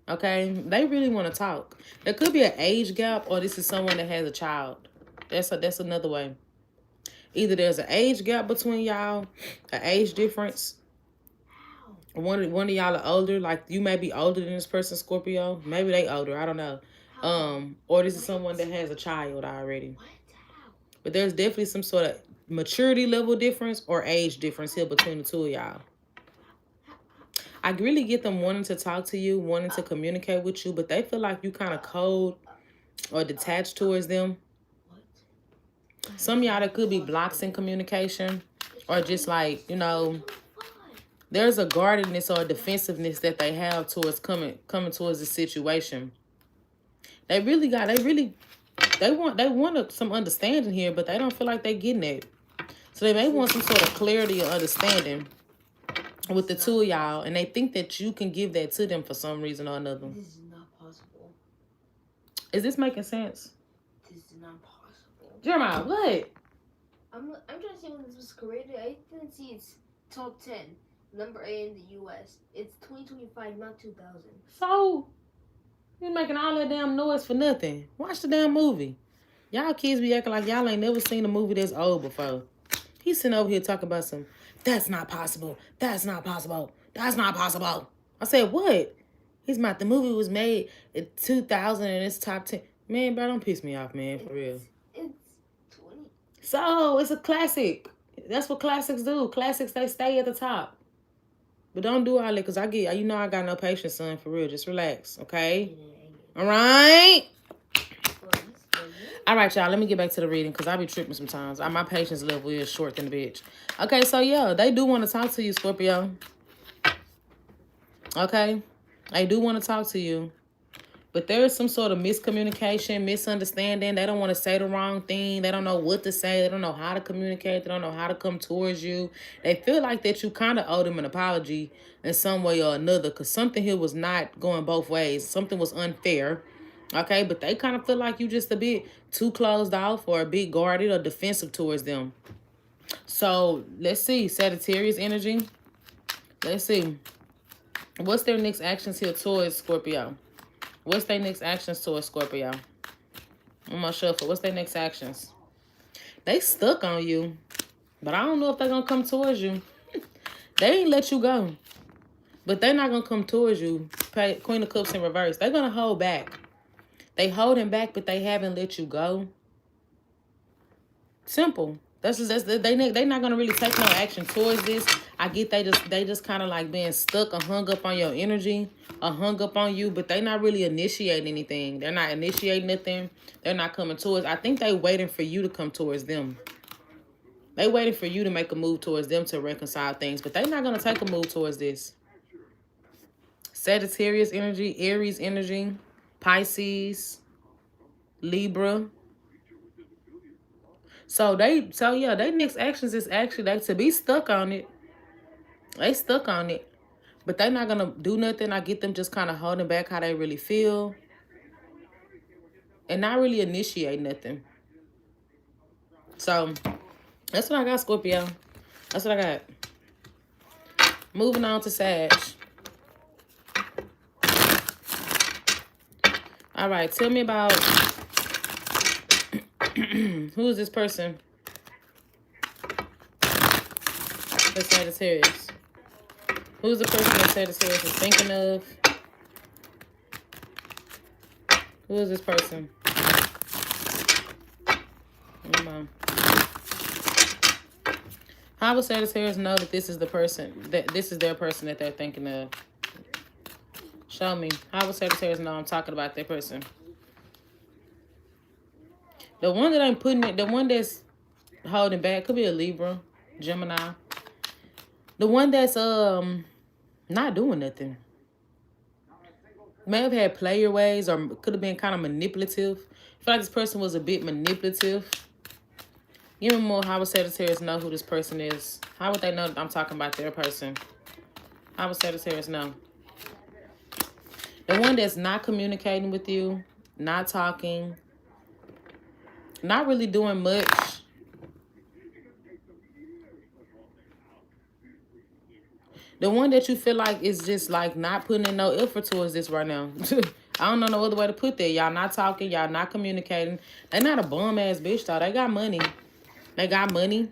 Okay? They really want to talk. There could be an age gap or this is someone that has a child. That's another way. Either there's an age gap between y'all, an age difference. One of y'all are older, like you may be older than this person, Scorpio. Maybe they older, I don't know. Or this is someone that has a child already. But there's definitely some sort of maturity level difference or age difference here between the two of y'all. I really get them wanting to talk to you, wanting to communicate with you, but they feel like you kind of cold or detached towards them. Some of y'all, there could be blocks in communication or just like, there's a guardedness or a defensiveness that they have towards coming towards the situation. They want some understanding here, but they don't feel like they're getting it. So they may want some sort of clarity or understanding with the two of y'all, and they think that you can give that to them for some reason or another. This is not possible. Is this making sense? This is not possible. Jeremiah, what? I'm trying to see when this was created. I didn't see it's top 10, number A in the U.S. It's 2025, not 2000. So, You making all that damn noise for nothing. Watch the damn movie. Y'all kids be acting like y'all ain't never seen a movie that's old before. He's sitting over here talking about some, that's not possible. That's not possible. That's not possible. I said, what? He's not, the movie was made in 2000 and it's top 10. Man, bro, don't piss me off, man, for real. It's 20. So, it's a classic. That's what classics do. Classics, they stay at the top. But don't do all that, because I got no patience, son, for real. Just relax, okay? All right? All right, y'all, let me get back to the reading, because I be tripping sometimes. My patience level is short than a bitch. Okay, so, yeah, they do want to talk to you, Scorpio. Okay? They do want to talk to you. But there is some sort of miscommunication, misunderstanding. They don't want to say the wrong thing. They don't know what to say. They don't know how to communicate. They don't know how to come towards you. They feel like that you kind of owe them an apology in some way or another, because something here was not going both ways. Something was unfair. Okay, but they kind of feel like you just a bit too closed off or a bit guarded or defensive towards them. So let's see, Sagittarius energy. Let's see. What's their next actions here towards Scorpio? What's their next actions towards Scorpio? I'm gonna shuffle. What's their next actions? They stuck on you, but I don't know if they're gonna come towards you. They ain't let you go, but they're not gonna come towards you. Queen of Cups in reverse. They're gonna hold back. They holding back, but they haven't let you go. Simple. They not gonna really take no action towards this. I get they just kind of like being stuck or hung up on your energy or hung up on you, but they not really initiating anything. They're not initiating nothing. They're not coming towards. I think they waiting for you to come towards them. They waiting for you to make a move towards them to reconcile things, but they're not gonna take a move towards this. Sagittarius energy, Aries energy, Pisces, Libra. So yeah, their next actions is actually to be stuck on it. They stuck on it. But they're not gonna do nothing. I get them just kind of holding back how they really feel. And not really initiate nothing. So that's what I got, Scorpio. That's what I got. Moving on to Sag. All right, tell me about who is this person? The Sagittarius. Who's the person that Sagittarius is thinking of? Who is this person? Come on. How will Sagittarius know that this is the person, that this is their person that they're thinking of? Show me. How will Sagittarius know I'm talking about that person? The one that I'm putting it, the one that's holding back, could be a Libra, Gemini. The one that's not doing nothing. May have had player ways or could have been kind of manipulative. I feel like this person was a bit manipulative. Give me more. How would Sagittarius know who this person is? How would they know that I'm talking about their person? How would Sagittarius know? The one that's not communicating with you, not talking, not really doing much. The one that you feel like is just like not putting in no effort towards this right now. I don't know no other way to put that. Y'all not talking. Y'all not communicating. They not a bum ass bitch though. They got money. They got money.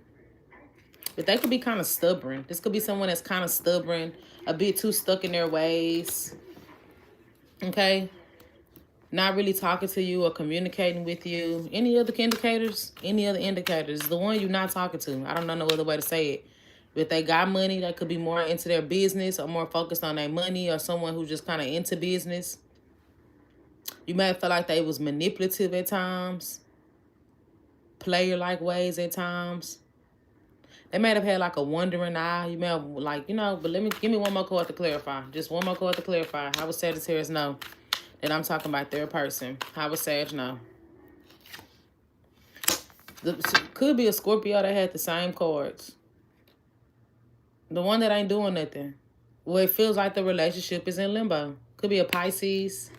But they could be kind of stubborn. This could be someone that's kind of stubborn. A bit too stuck in their ways. Okay? Not really talking to you or communicating with you. Any other indicators? Any other indicators? The one you're not talking to. I don't know no other way to say it. If they got money, they could be more into their business or more focused on their money, or someone who's just kind of into business. You may feel like they was manipulative at times. Player-like ways at times. They may have had like a wandering eye. You may have like, you know, but give me one more card to clarify. Just one more card to clarify. How would Sagittarius know that I'm talking about their person? How would Sag know? Could be a Scorpio that had the same cards. The one that ain't doing nothing. Where it feels like the relationship is in limbo. Could be a Pisces.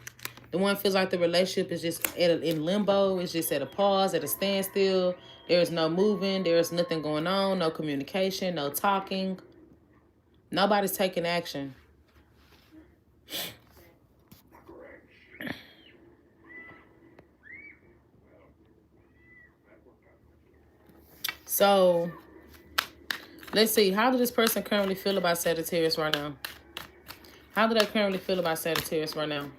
The one feels like the relationship is just in limbo. It's just at a pause, at a standstill. There's no moving. There's nothing going on. No communication. No talking. Nobody's taking action. So let's see. How does this person currently feel about Sagittarius right now? How do they currently feel about Sagittarius right now?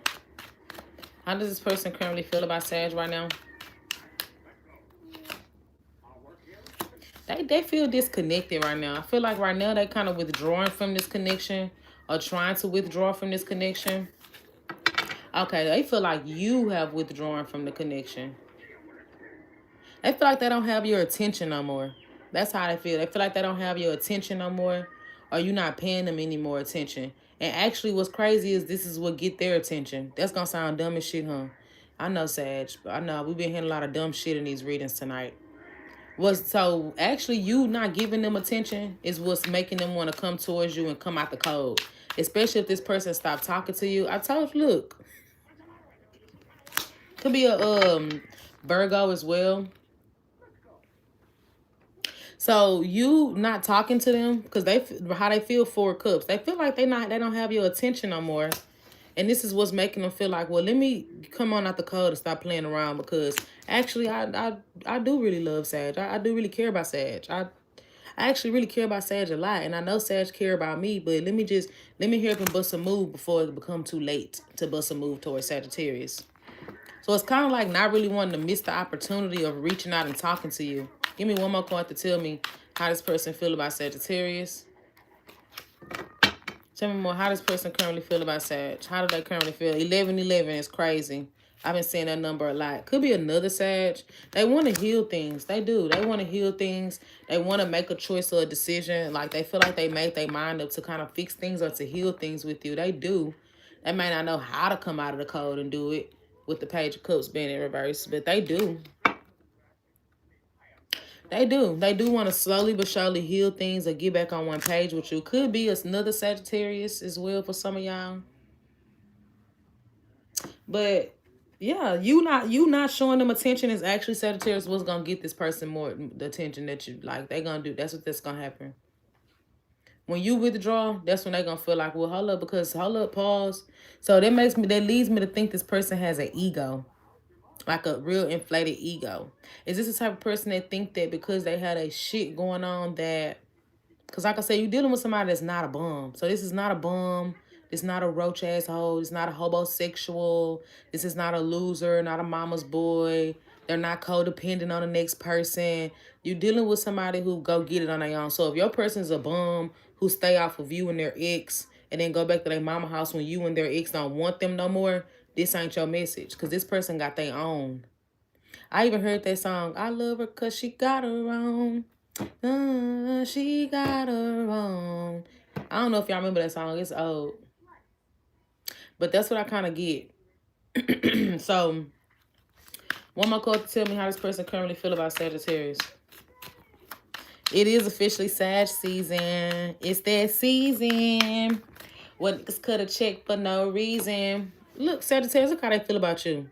How does this person currently feel about Sag right now? They feel disconnected right now. I feel like right now they kind of withdrawing from this connection or trying to withdraw from this connection. Okay, they feel like you have withdrawn from the connection. They feel like they don't have your attention no more. That's how they feel. They feel like they don't have your attention no more, or you're not paying them any more attention. And actually, what's crazy is this is what get their attention. That's gonna sound dumb as shit, huh? I know, Sag. I know we've been hearing a lot of dumb shit in these readings tonight. So actually you not giving them attention is what's making them want to come towards you and come out the cold. Especially if this person stopped talking to you. I told you, look. Could be a Virgo as well. So you not talking to them because how they feel 4 cups. They feel like they don't have your attention no more. And this is what's making them feel like, well, let me come on out the cold and stop playing around, because actually I do really love Sag. I do really care about Sag. I actually really care about Sag a lot, and I know Sag care about me, but let me hear him bust a move before it become too late to bust a move towards Sagittarius. So it's kind of like not really wanting to miss the opportunity of reaching out and talking to you. Give me one more card to tell me how this person feel about Sagittarius. Tell me more. How does this person currently feel about Sag? How do they currently feel? 1111 is crazy. I've been seeing that number a lot. Could be another Sag. They want to heal things. They do. They want to heal things. They want to make a choice or a decision. Like they feel like they made their mind up to kind of fix things or to heal things with you. They do. They may not know how to come out of the cold and do it with the Page of Cups being in reverse, but they do. They do. They do want to slowly but surely heal things or get back on one page with you. Could be another Sagittarius as well for some of y'all. But yeah, you not showing them attention is actually Sagittarius what's gonna get this person more the attention that you like. They gonna do. That's gonna happen. When you withdraw, that's when they gonna feel like, well, hold up, pause. So that leads me to think this person has an ego. Like a real inflated ego. Is this the type of person that think that because they had a shit going on that... Because like I said, you're dealing with somebody that's not a bum. So this is not a bum. It's not a roach asshole. It's not a homosexual. This is not a loser, not a mama's boy. They're not codependent on the next person. You're dealing with somebody who go get it on their own. So if your person's a bum who stay off of you and their ex and then go back to their mama house when you and their ex don't want them no more, this ain't your message, because this person got their own. I even heard that song, I love her because she got her own. She got her own. I don't know if y'all remember that song. It's old. But that's what I kind of get. So, one more card to tell me how this person currently feel about Sagittarius. It is officially Sag season. It's that season. What niggas cut a check for no reason. Look, Sagittarius, look how they feel about you.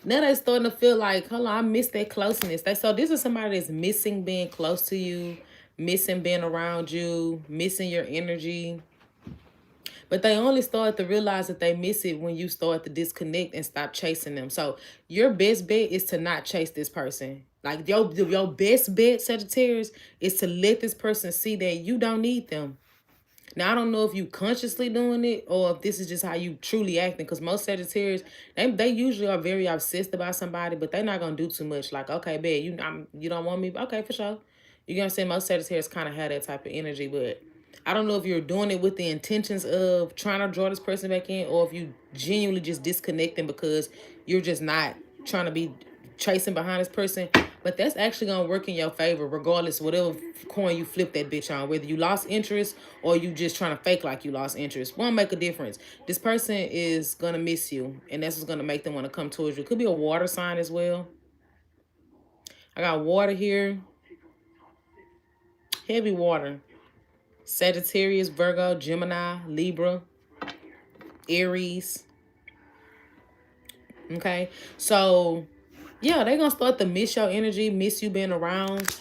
Now they starting to feel like, hold on, I miss that closeness. So this is somebody that's missing being close to you, missing being around you, missing your energy. But they only start to realize that they miss it when you start to disconnect and stop chasing them. So your best bet is to not chase this person. Like your best bet, Sagittarius, is to let this person see that you don't need them. Now, I don't know if you consciously doing it or if this is just how you truly acting. Because most Sagittarius, they usually are very obsessed about somebody, but they're not going to do too much. Like, okay, babe, you don't want me? Okay, for sure. You're going to say most Sagittarius kind of have that type of energy. But I don't know if you're doing it with the intentions of trying to draw this person back in, or if you genuinely just disconnecting because you're just not trying to be chasing behind this person. But that's actually gonna work in your favor regardless whatever coin you flip that bitch on, whether you lost interest or you just trying to fake like you lost interest. Won't make a difference. This person is gonna miss you, and that's what's gonna make them want to come towards you. Could be a water sign as well. I got water here. Heavy water. Sagittarius, Virgo, Gemini, Libra, Aries. Okay, so yeah, they're going to start to miss your energy, miss you being around.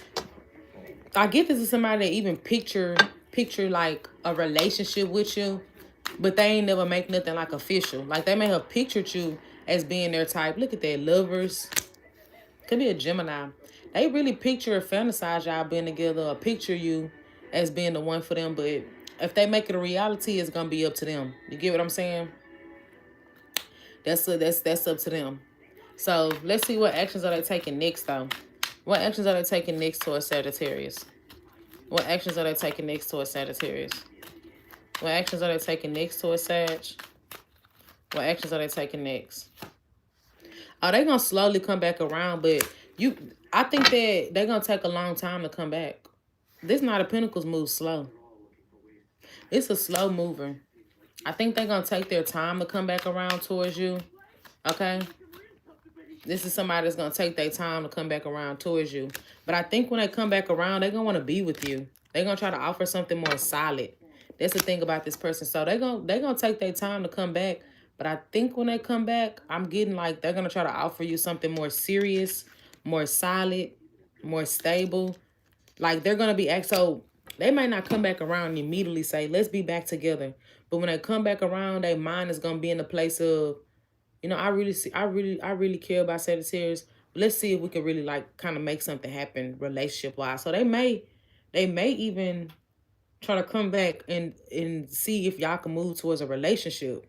I get this is somebody that even picture like a relationship with you, but they ain't never make nothing like official. Like they may have pictured you as being their type. Look at that, Lovers. Could be a Gemini. They really picture or fantasize y'all being together or picture you as being the one for them. But if they make it a reality, it's going to be up to them. You get what I'm saying? That's up to them. So let's see what actions are they taking next, though. What actions are they taking next towards Sagittarius? What actions are they taking next towards Sagittarius? What actions are they taking next towards Sag? What actions are they taking next? Oh, they're going to slowly come back around, but I think that they're going to take a long time to come back. This Knight of Pentacles moves slow. It's a slow mover. I think they're going to take their time to come back around towards you. Okay? This is somebody that's going to take their time to come back around towards you. But I think when they come back around, they're going to want to be with you. They're going to try to offer something more solid. That's the thing about this person. So they're going to take their time to come back. But I think when they come back, I'm getting like they're going to try to offer you something more serious, more solid, more stable. Like they're going to be, so they might not come back around and immediately say, let's be back together. But when they come back around, their mind is going to be in the place of, you know, I really care about Sagittarius. Let's see if we can really like kind of make something happen relationship wise. So they may even try to come back and see if y'all can move towards a relationship.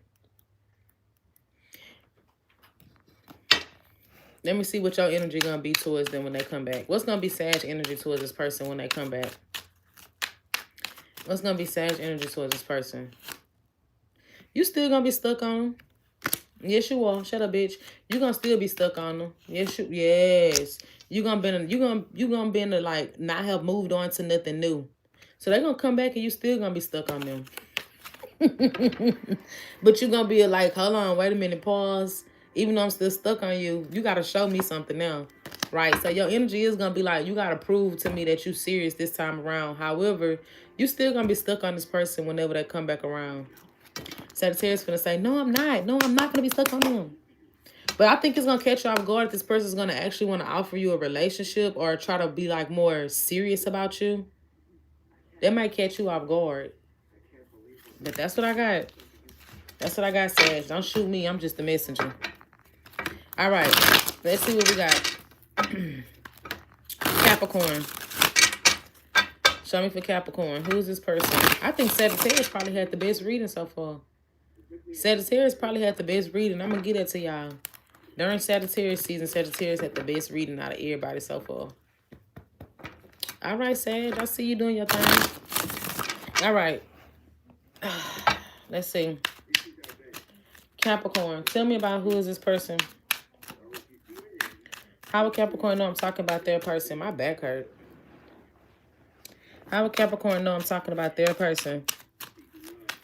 Let me see what your energy gonna be towards them when they come back. What's gonna be Sag energy towards this person when they come back? What's gonna be Sag energy towards this person? You still gonna be stuck on them? Yes, you are. Shut up, bitch. You gonna still be stuck on them. Yes, yes. You gonna be in the like not have moved on to nothing new. So they're gonna come back and you still gonna be stuck on them. But you're gonna be like, hold on, wait a minute, pause. Even though I'm still stuck on you, you gotta show me something now. Right? So your energy is gonna be like, you gotta prove to me that you serious this time around. However, you still gonna be stuck on this person whenever they come back around. Sagittarius gonna say, no, I'm not. No, I'm not gonna be stuck on them. But I think it's gonna catch you off guard. This person's gonna actually want to offer you a relationship or try to be like more serious about you. That might catch you off guard. But that's what I got. That's what I got, Sag. Don't shoot me. I'm just the messenger. All right. Let's see what we got. Capricorn. Show me for Capricorn. Who's this person? I think Sagittarius probably had the best reading so far. Sagittarius probably had the best reading. I'm going to get that to y'all. During Sagittarius season, Sagittarius had the best reading out of everybody so far. All right, Sag. I see you doing your thing. All right. Let's see. Capricorn. Tell me about who is this person. How would Capricorn know I'm talking about their person? My back hurt. How would Capricorn know I'm talking about their person?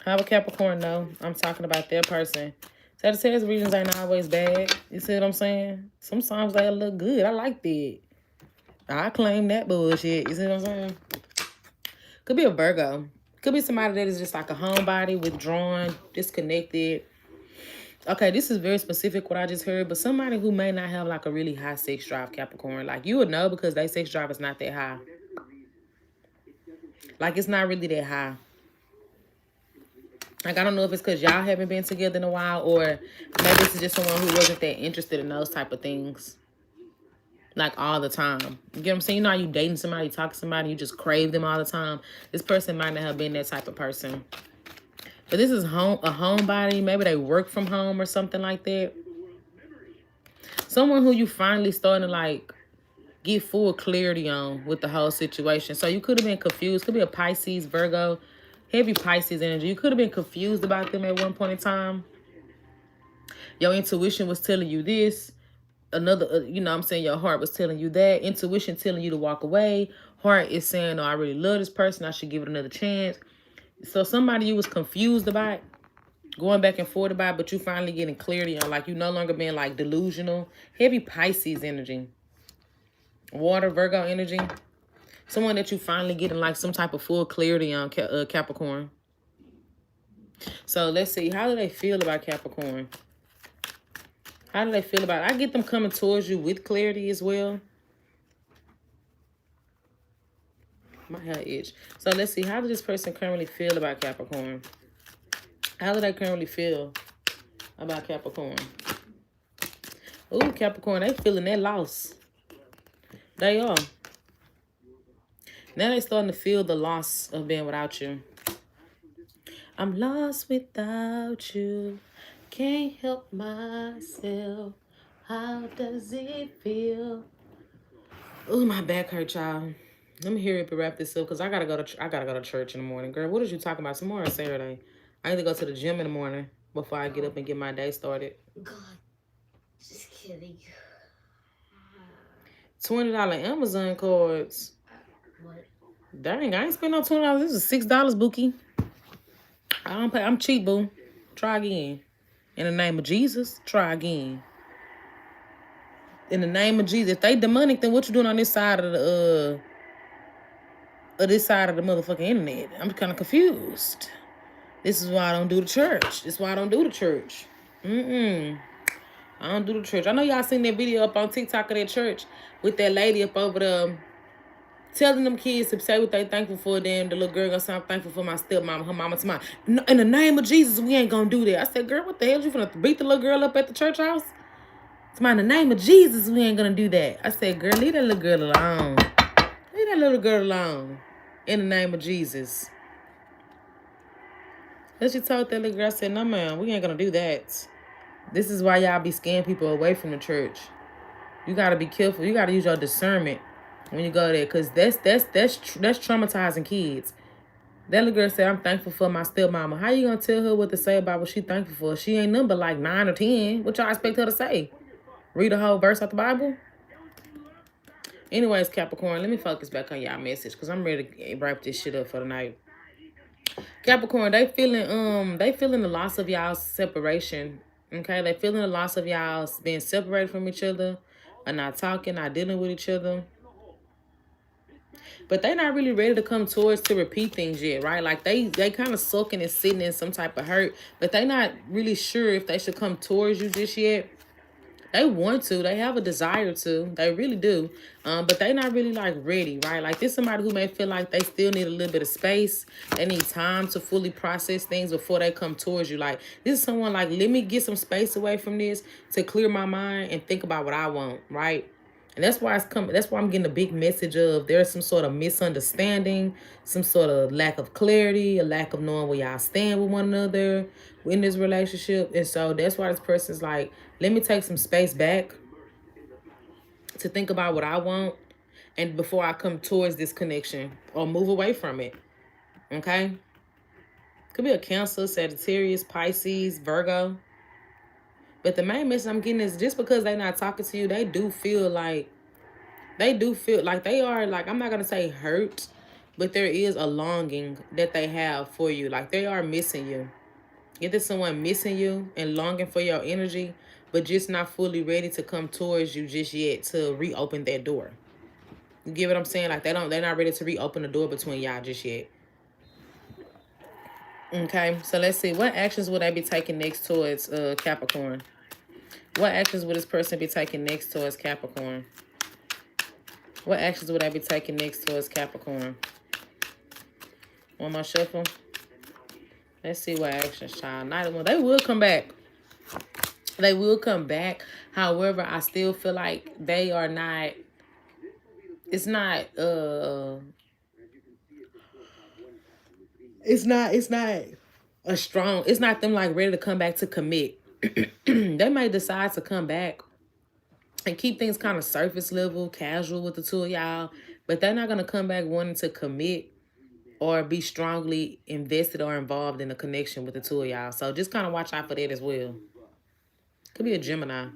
How would Capricorn know I'm talking about their person? Sagittarius readings ain't always bad. You see what I'm saying? Sometimes they look good. I like that. I claim that bullshit. You see what I'm saying? Could be a Virgo. Could be somebody that is just like a homebody, withdrawn, disconnected. Okay, this is very specific what I just heard, but somebody who may not have like a really high sex drive, Capricorn. Like you would know because their sex drive is not that high. Like it's not really that high. Like I don't know if it's because y'all haven't been together in a while or maybe this is just someone who wasn't that interested in those type of things. Like all the time. You get what I'm saying? You know how you dating somebody, you talk to somebody, you just crave them all the time. This person might not have been that type of person. But this is a homebody. Maybe they work from home or something like that. Someone who you finally starting to like get full clarity on with the whole situation. So you could have been confused. Could be a Pisces, Virgo, heavy Pisces energy. You could have been confused about them at one point in time. Your intuition was telling you this. Another, you know what I'm saying, your heart was telling you that. Intuition telling you to walk away. Heart is saying, oh, I really love this person. I should give it another chance. So somebody you was confused about, going back and forth about, but you finally getting clarity on, like you no longer being like delusional. Heavy Pisces energy. Water, Virgo energy. Someone that you finally getting like some type of full clarity on, Capricorn. So let's see. How do they feel about Capricorn? How do they feel about it? I get them coming towards you with clarity as well. My hair itch. So let's see. How does this person currently feel about Capricorn? How do they currently feel about Capricorn? Ooh, Capricorn, they feeling that loss. They are. Now they starting to feel the loss of being without you. I'm lost without you. Can't help myself. How does it feel? Oh, my back hurt, y'all. Let me hear it wrap this up because I gotta go to church in the morning. Girl, what is you talking about? Tomorrow is Saturday. I need to go to the gym in the morning before I get up and get my day started. God, just kidding. $20 Amazon cards. What? Dang, I ain't spent no $20. This is $6, Bookie. I don't pay. I'm cheap, boo. Try again. In the name of Jesus, try again. In the name of Jesus. If they demonic, then what you doing on this side of the motherfucking internet? I'm kind of confused. This is why I don't do the church. This is why I don't do the church. I don't do the church. I know y'all seen that video up on TikTok of that church with that lady up over there telling them kids to say what they thankful for. Them the little girl gonna say, I'm thankful for my stepmama, her mama to mine. No, in the name of Jesus, we ain't gonna do that. I said, girl, what the hell? You finna beat the little girl up at the church house? To in the name of Jesus, we ain't gonna do that. I said, girl, leave that little girl alone. Leave that little girl alone. In the name of Jesus. And she told that little girl, I said, no, man, we ain't gonna do that. This is why y'all be scaring people away from the church. You gotta be careful. You gotta use your discernment when you go there, cause that's traumatizing kids. That little girl said, I'm thankful for my stepmama. How you gonna tell her what to say about what she thankful for? She ain't nothing but like 9 or 10. What y'all expect her to say? Read a whole verse out the Bible? Anyways, Capricorn, let me focus back on y'all message, cause I'm ready to wrap this shit up for the night. Capricorn, they feeling the loss of y'all's separation. Okay, they feeling the loss of y'all being separated from each other, and not talking, not dealing with each other. But they not really ready to come towards to repeat things yet, right? Like they kind of sulking and sitting in some type of hurt, but they not really sure if they should come towards you just yet. They want to. They have a desire to. They really do. But they not really like ready, right? Like this somebody who may feel like they still need a little bit of space. They need time to fully process things before they come towards you. Like this is someone like, let me get some space away from this to clear my mind and think about what I want, right? And that's why that's why I'm getting a big message of there's some sort of misunderstanding, some sort of lack of clarity, a lack of knowing where y'all stand with one another in this relationship. And so that's why this person's like, let me take some space back to think about what I want and before I come towards this connection or move away from it. Okay? Could be a Cancer, Sagittarius, Pisces, Virgo. But the main message I'm getting is just because they're not talking to you, they do feel like they are, like, I'm not going to say hurt, but there is a longing that they have for you. Like, they are missing you. If there's someone missing you and longing for your energy, but just not fully ready to come towards you just yet to reopen that door. You get what I'm saying? Like, they're not ready to reopen the door between y'all just yet. Okay, so let's see. What actions would they be taking next towards Capricorn? What actions would this person be taking next towards Capricorn? What actions would I be taking next towards Capricorn? One more shuffle. Let's see what actions, child. Neither one. They will come back. They will come back. However, I still feel like they are not. It's not. It's not a strong. It's not them like ready to come back to commit. They may decide to come back and keep things kind of surface level, casual with the two of y'all, but they're not gonna come back wanting to commit or be strongly invested or involved in a connection with the two of y'all. So just kind of watch out for that as well. Could be a Gemini.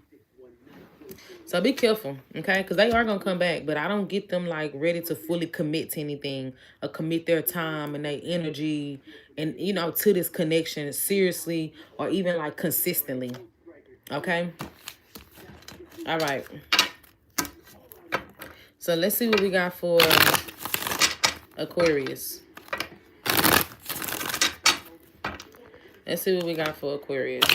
So be careful, okay? Because they are going to come back, but I don't get them, like, ready to fully commit to anything or commit their time and their energy and, you know, to this connection seriously or even, like, consistently, okay? All right. So let's see what we got for Aquarius. Let's see what we got for Aquarius.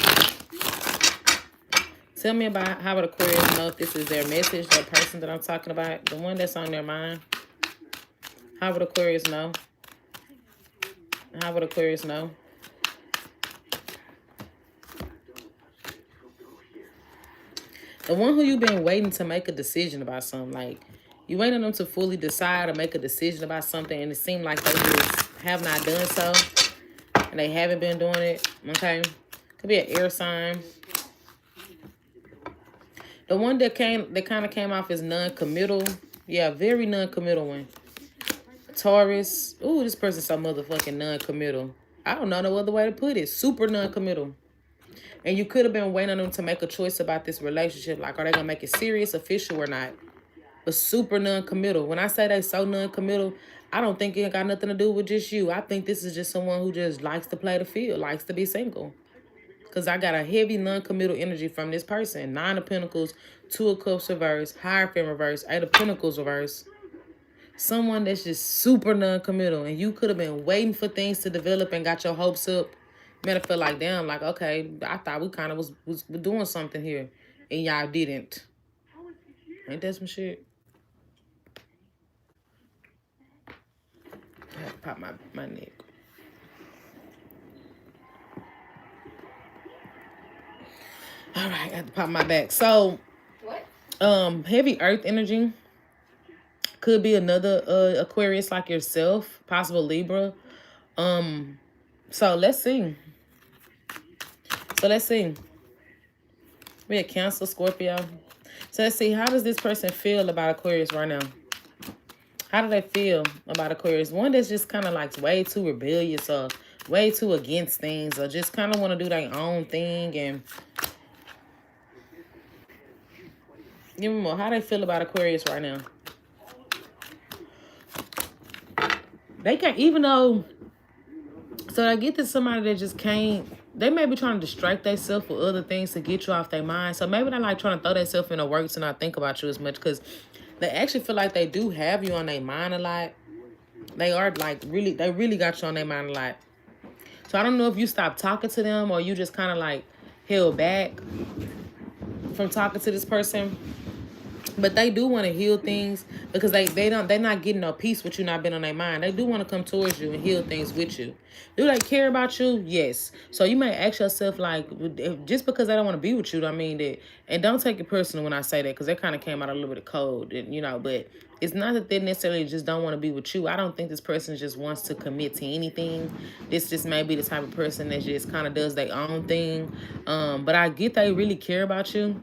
Tell me about how would Aquarius know if this is their message, the person that I'm talking about, the one that's on their mind. How would Aquarius know? How would Aquarius know? The one who you've been waiting to make a decision about something. Like, You waiting on them to fully decide or make a decision about something, and it seems like they just have not done so, and they haven't been doing it. Okay, could be an air sign. The one that kind of came off as non-committal. Yeah, very non-committal one. Taurus. Ooh, this person's so motherfucking non-committal. I don't know no other way to put it. Super non-committal. And you could have been waiting on them to make a choice about this relationship. Like, are they going to make it serious, official, or not? But super non-committal. When I say they so non-committal, I don't think it got nothing to do with just you. I think this is just someone who just likes to play the field, likes to be single. Because I got a heavy non-committal energy from this person. 9 of Pentacles, 2 of Cups reverse, Hierophant reverse, 8 of Pentacles reverse. Someone that's just super non-committal. And you could have been waiting for things to develop and got your hopes up. Made it feel like, damn, like, okay, I thought we kind of was doing something here. And y'all didn't. Ain't that some shit? I have to pop my neck. All right, I have to pop my back. So, What? Heavy earth energy could be another Aquarius like yourself, possible Libra. So let's see. We had Cancer, Scorpio. So let's see, how does this person feel about Aquarius right now? How do they feel about Aquarius? One that's just kind of like way too rebellious or way too against things or just kind of want to do their own thing. And give me more. How they feel about Aquarius right now? They can't, even though, so I get that somebody that just can't, they may be trying to distract themselves with other things to get you off their mind. So maybe they're like trying to throw themselves in the work to not think about you as much, because they actually feel like they do have you on their mind a lot. They are like really, they really got you on their mind a lot. So I don't know if you stopped talking to them or you just kind of like held back from talking to this person. But they do want to heal things because they're not getting no peace with you not being on their mind. They do want to come towards you and heal things with you. Do they care about you? Yes. So you may ask yourself, like, just because they don't want to be with you, I mean that. And don't take it personal when I say that, because they kind of came out a little bit of cold, and, you know, but it's not that they necessarily just don't want to be with you. I don't think this person just wants to commit to anything. This just may be the type of person that just kind of does their own thing. But I get they really care about you.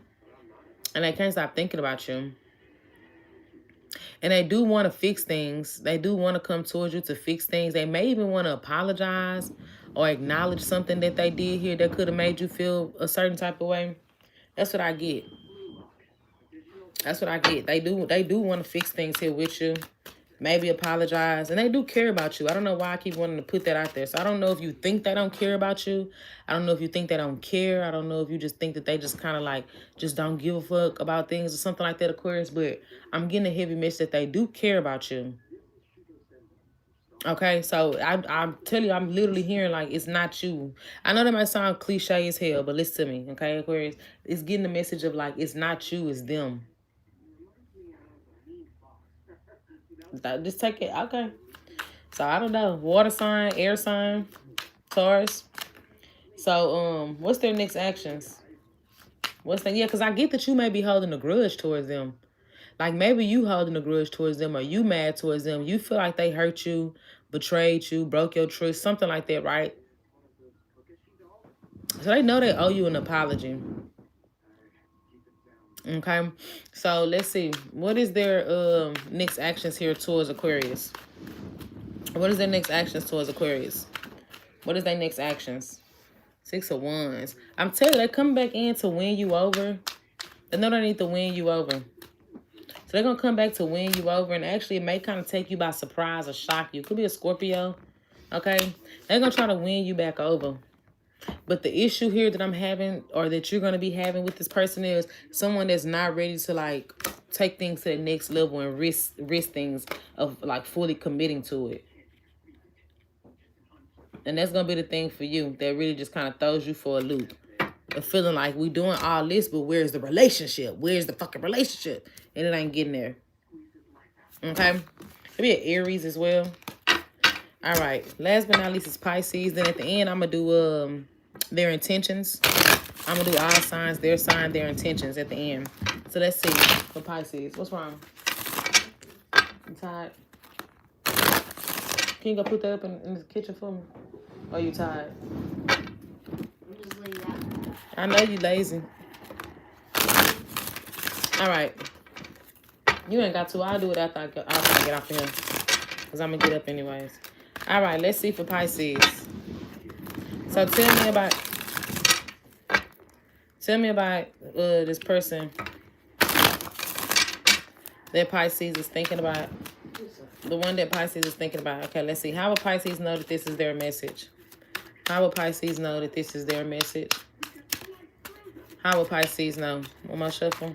And they can't stop thinking about you. And they do want to fix things. They do want to come towards you to fix things. They may even want to apologize or acknowledge something that they did here that could have made you feel a certain type of way. That's what I get. That's what I get. They do want to fix things here with you. Maybe apologize. And they do care about you. I don't know why I keep wanting to put that out there. So I don't know if you think they don't care about you. I don't know if you think they don't care. I don't know if you just think that they just kind of like just don't give a fuck about things or something like that, Aquarius. But I'm getting a heavy message that they do care about you. Okay, so I'm telling you, I'm literally hearing like it's not you. I know that might sound cliche as hell, but listen to me, okay, Aquarius? It's getting the message of like it's not you, it's them. Just take it. Okay. So I don't know. Water sign, air sign, Taurus. So what's their next actions? Yeah, because I get that you may be holding a grudge towards them. Like maybe you holding a grudge towards them or you mad towards them. You feel like they hurt you, betrayed you, broke your trust, something like that, right? So they know they owe you an apology. Okay, so let's see. What is their next actions here towards Aquarius? What is their next actions towards Aquarius? What is their next actions? 6 of Wands. I'm telling you, they're coming back in to win you over. They know they need to win you over. So they're going to come back to win you over. And actually, it may kind of take you by surprise or shock you. Could be a Scorpio. Okay? They're going to try to win you back over. But the issue here that I'm having, or that you're going to be having with this person, is someone that's not ready to, like, take things to the next level and risk things of, like, fully committing to it. And that's going to be the thing for you that really just kind of throws you for a loop. Of feeling like we doing all this, but where's the relationship? Where's the fucking relationship? And it ain't getting there. Okay? Maybe an Aries as well. All right. Last but not least is Pisces. Then at the end, I'm going to do their intentions. I'm going to do all signs, their sign, their intentions at the end. So let's see for Pisces. What's wrong? You tired? Can you go put that up in the kitchen for me? Or are you tired? I'm just laying down. I know you lazy. All right. You ain't got to. I'll do it after I get off of here. Because I'm going to get up anyways. All right. Let's see for Pisces. So tell me about this person that Pisces is thinking about. The one that Pisces is thinking about. Okay, let's see. How will Pisces know that this is their message? How will Pisces know that this is their message? How will Pisces know? On my shuffle?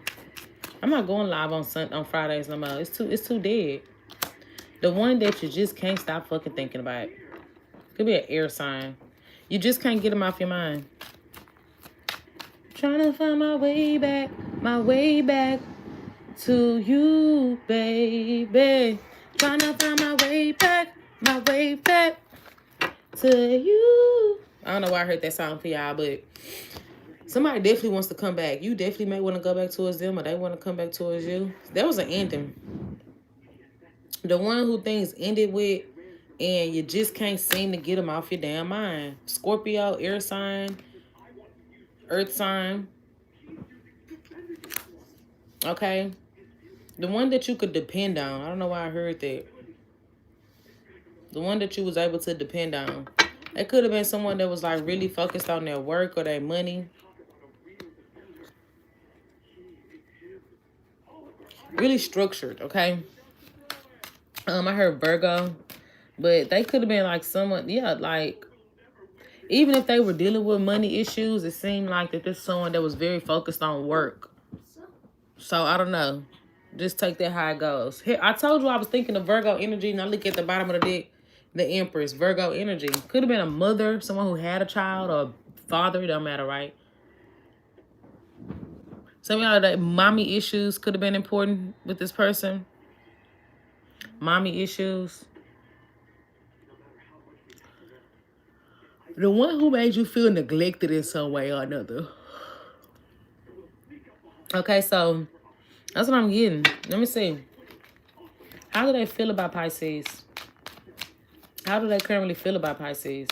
I'm not going live on Fridays no more. It's too dead. The one that you just can't stop fucking thinking about. Could be an air sign. You just can't get them off your mind. Trying to find my way back to you, baby. Trying to find my way back to you. I don't know why I heard that song for y'all, but somebody definitely wants to come back. You definitely may want to go back towards them, or they want to come back towards you. That was an ending. The one who things ended with, and you just can't seem to get them off your damn mind. Scorpio, air sign, earth sign. Okay. The one that you could depend on. I don't know why I heard that. The one that you was able to depend on. It could have been someone that was like really focused on their work or their money. Really structured, okay? I heard Virgo. But they could have been like someone, yeah, like, even if they were dealing with money issues, it seemed like that this is someone that was very focused on work. So, I don't know. Just take that how it goes. Here, I told you I was thinking of Virgo energy, and I look at the bottom of the deck, the Empress, Virgo energy. Could have been a mother, someone who had a child, or a father, it don't matter, right? Some of y'all, that mommy issues could have been important with this person. Mommy issues. The one who made you feel neglected in some way or another. Okay, so that's what I'm getting. Let me see. How do they feel about Pisces? How do they currently feel about Pisces?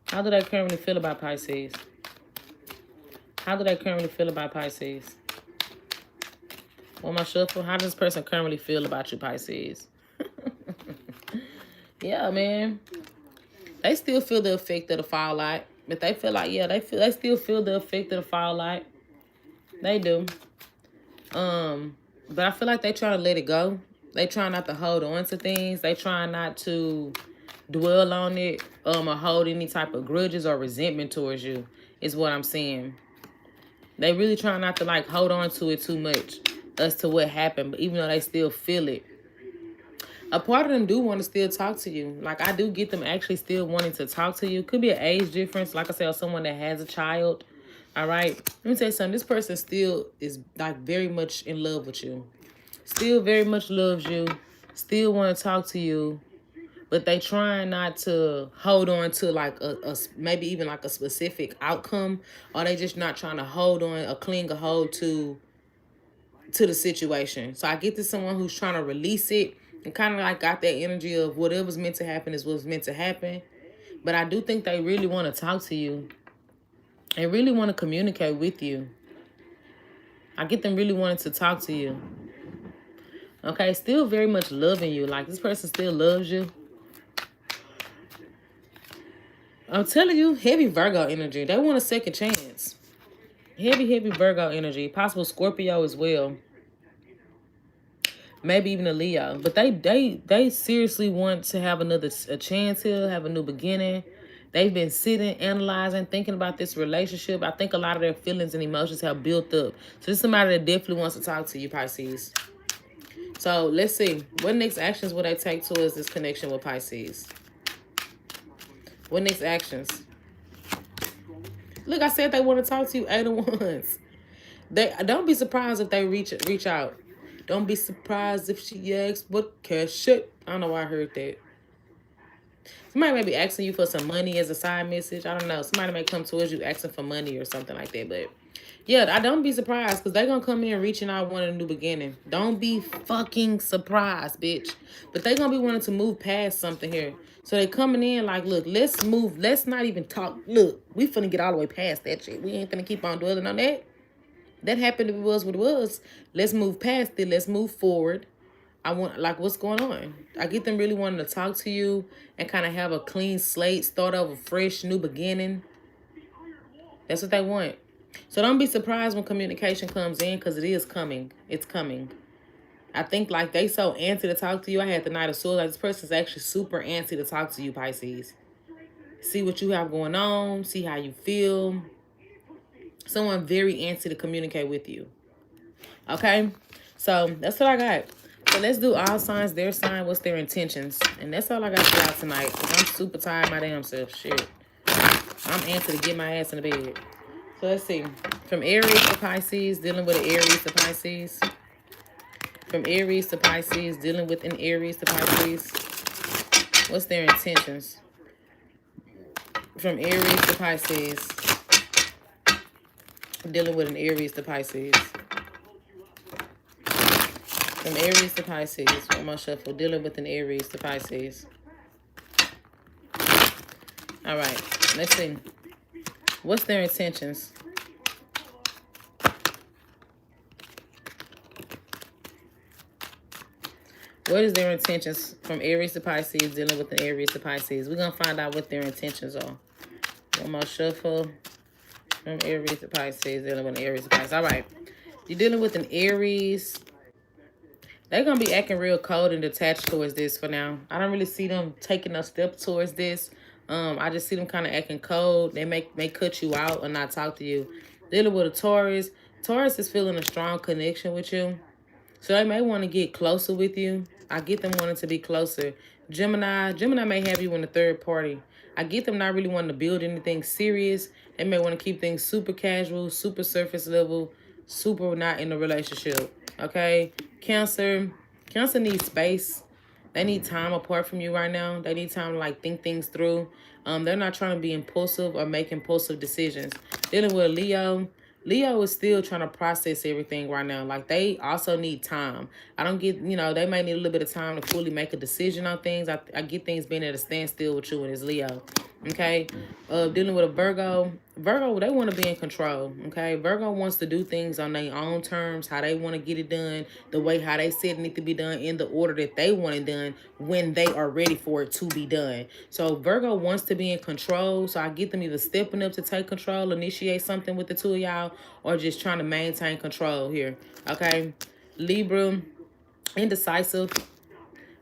How do they currently feel about Pisces? How do they currently feel about Pisces? On my shuffle, how does this person currently feel about you, Pisces? Yeah, man. They still feel the effect of the fallout. But they feel like, yeah, they still feel the effect of the fallout. They do. But I feel like they try to let it go. They try not to hold on to things. They try not to dwell on it, or hold any type of grudges or resentment towards you, is what I'm seeing. They really try not to like hold on to it too much as to what happened, but even though they still feel it. A part of them do want to still talk to you. Like, I do get them actually still wanting to talk to you. Could be an age difference. Like I said, or someone that has a child. All right. Let me tell you something. This person still is like very much in love with you. Still very much loves you. Still want to talk to you. But they trying not to hold on to like a maybe even like a specific outcome. Or they just not trying to hold on or cling a hold to the situation. So I get to someone who's trying to release it. And kind of like got that energy of whatever's meant to happen is what's meant to happen. But I do think they really want to talk to you. They really want to communicate with you. I get them really wanting to talk to you. Okay, still very much loving you. Like, this person still loves you. I'm telling you, heavy Virgo energy. They want a second chance. Heavy Virgo energy. Possible Scorpio as well. Maybe even a Leo. But they seriously want to have a chance here, have a new beginning. They've been sitting, analyzing, thinking about this relationship. I think a lot of their feelings and emotions have built up. So this is somebody that definitely wants to talk to you, Pisces. So let's see. What next actions will they take towards this connection with Pisces? What next actions? Look, I said they want to talk to you, 8 of Wands. Don't be surprised if they reach out. Don't be surprised if she asks what cash shit. I don't know why I heard that. Somebody may be asking you for some money as a side message. I don't know. Somebody may come towards you asking for money or something like that. But Yeah, I don't be surprised because they're gonna come in reaching out wanting a new beginning. Don't be fucking surprised, bitch. But they gonna be wanting to move past something here. So they coming in like, look, let's move. Let's not even talk. Look, we finna get all the way past that shit. We ain't finna keep on dwelling on that. That happened if it was what it was. Let's move past it. Let's move forward. I want, like, what's going on? I get them really wanting to talk to you and kind of have a clean slate, start over fresh, new beginning. That's what they want. So don't be surprised when communication comes in because it is coming. It's coming. I think like they so antsy to talk to you. I had the Knight of Swords. Like this person's actually super antsy to talk to you, Pisces. See what you have going on. See how you feel. Someone very antsy to communicate with you. Okay? So that's what I got. So let's do all signs, their sign, what's their intentions. And that's all I got for y'all tonight. Because I'm super tired my damn self. Shit. I'm antsy to get my ass in the bed. So let's see. From Aries to Pisces, dealing with an Aries to Pisces. From Aries to Pisces, dealing with an Aries to Pisces. What's their intentions? From Aries to Pisces, dealing with an Aries to Pisces. From Aries to Pisces, one more shuffle, dealing with an Aries to Pisces. All right, let's see. What's their intentions? What is their intentions from Aries to Pisces, dealing with an Aries to Pisces? We're going to find out what their intentions are. One more shuffle. From Aries to Pisces, dealing with an Aries to Pisces. All right. You're dealing with an Aries. They're going to be acting real cold and detached towards this for now. I don't really see them taking a step towards this. I just see them kind of acting cold. They may cut you out or not talk to you. Dealing with a Taurus. Taurus is feeling a strong connection with you. So they may want to get closer with you. I get them wanting to be closer. Gemini may have you in the third party. I get them not really wanting to build anything serious. They may want to keep things super casual, super surface level, super not in a relationship. Okay? Cancer needs space. They need time apart from you right now. They need time to like think things through. They're not trying to be impulsive or make impulsive decisions. Dealing with Leo. Leo is still trying to process everything right now. Like, they also need time. I don't get, they may need a little bit of time to fully make a decision on things. I get things being at a standstill with you and it's Leo. Okay? Dealing with a Virgo. Virgo, they want to be in control. Okay? Virgo wants to do things on their own terms, how they want to get it done, the way how they said it need to be done, in the order that they want it done, when they are ready for it to be done. So Virgo wants to be in control. So I get them either stepping up to take control, initiate something with the two of y'all, or just trying to maintain control here. Okay? Libra, indecisive.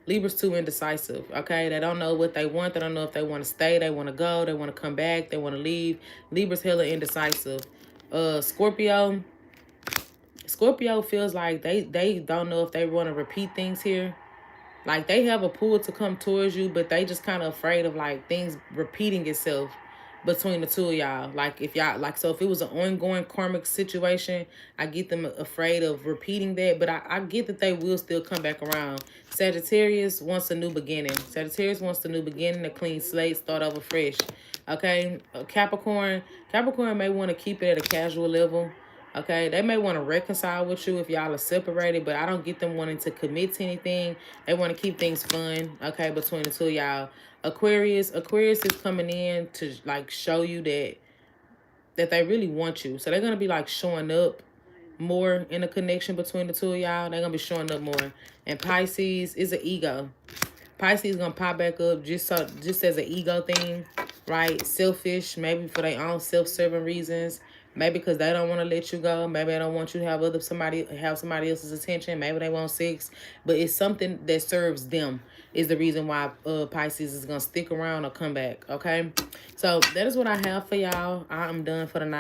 Libra's too indecisive, okay? They don't know what they want. They don't know if they want to stay, they want to go, they want to come back, they want to leave. Libra's hella indecisive. Scorpio feels like they don't know if they want to repeat things here. Like, they have a pull to come towards you, but they just kind of afraid of, like, things repeating itself between the two of y'all. Like, if y'all, like, so if it was an ongoing karmic situation, I get them afraid of repeating that, but I get that they will still come back around. Sagittarius wants a new beginning. Sagittarius wants a new beginning, a clean slate, start over fresh. Okay? Capricorn may want to keep it at a casual level. Okay, they may want to reconcile with you if y'all are separated, but I don't get them wanting to commit to anything. They want to keep things fun, okay, between the two of y'all. Aquarius is coming in to like show you that they really want you. So they're gonna be like showing up more in a connection between the two of y'all. They're gonna be showing up more. And Pisces is an ego. Pisces gonna pop back up just as an ego thing, right? Selfish, maybe for their own self-serving reasons. Maybe because they don't want to let you go. Maybe they don't want you to have somebody else's attention. Maybe they want sex. But it's something that serves them is the reason why Pisces is going to stick around or come back, okay? So that is what I have for y'all. I'm done for the night.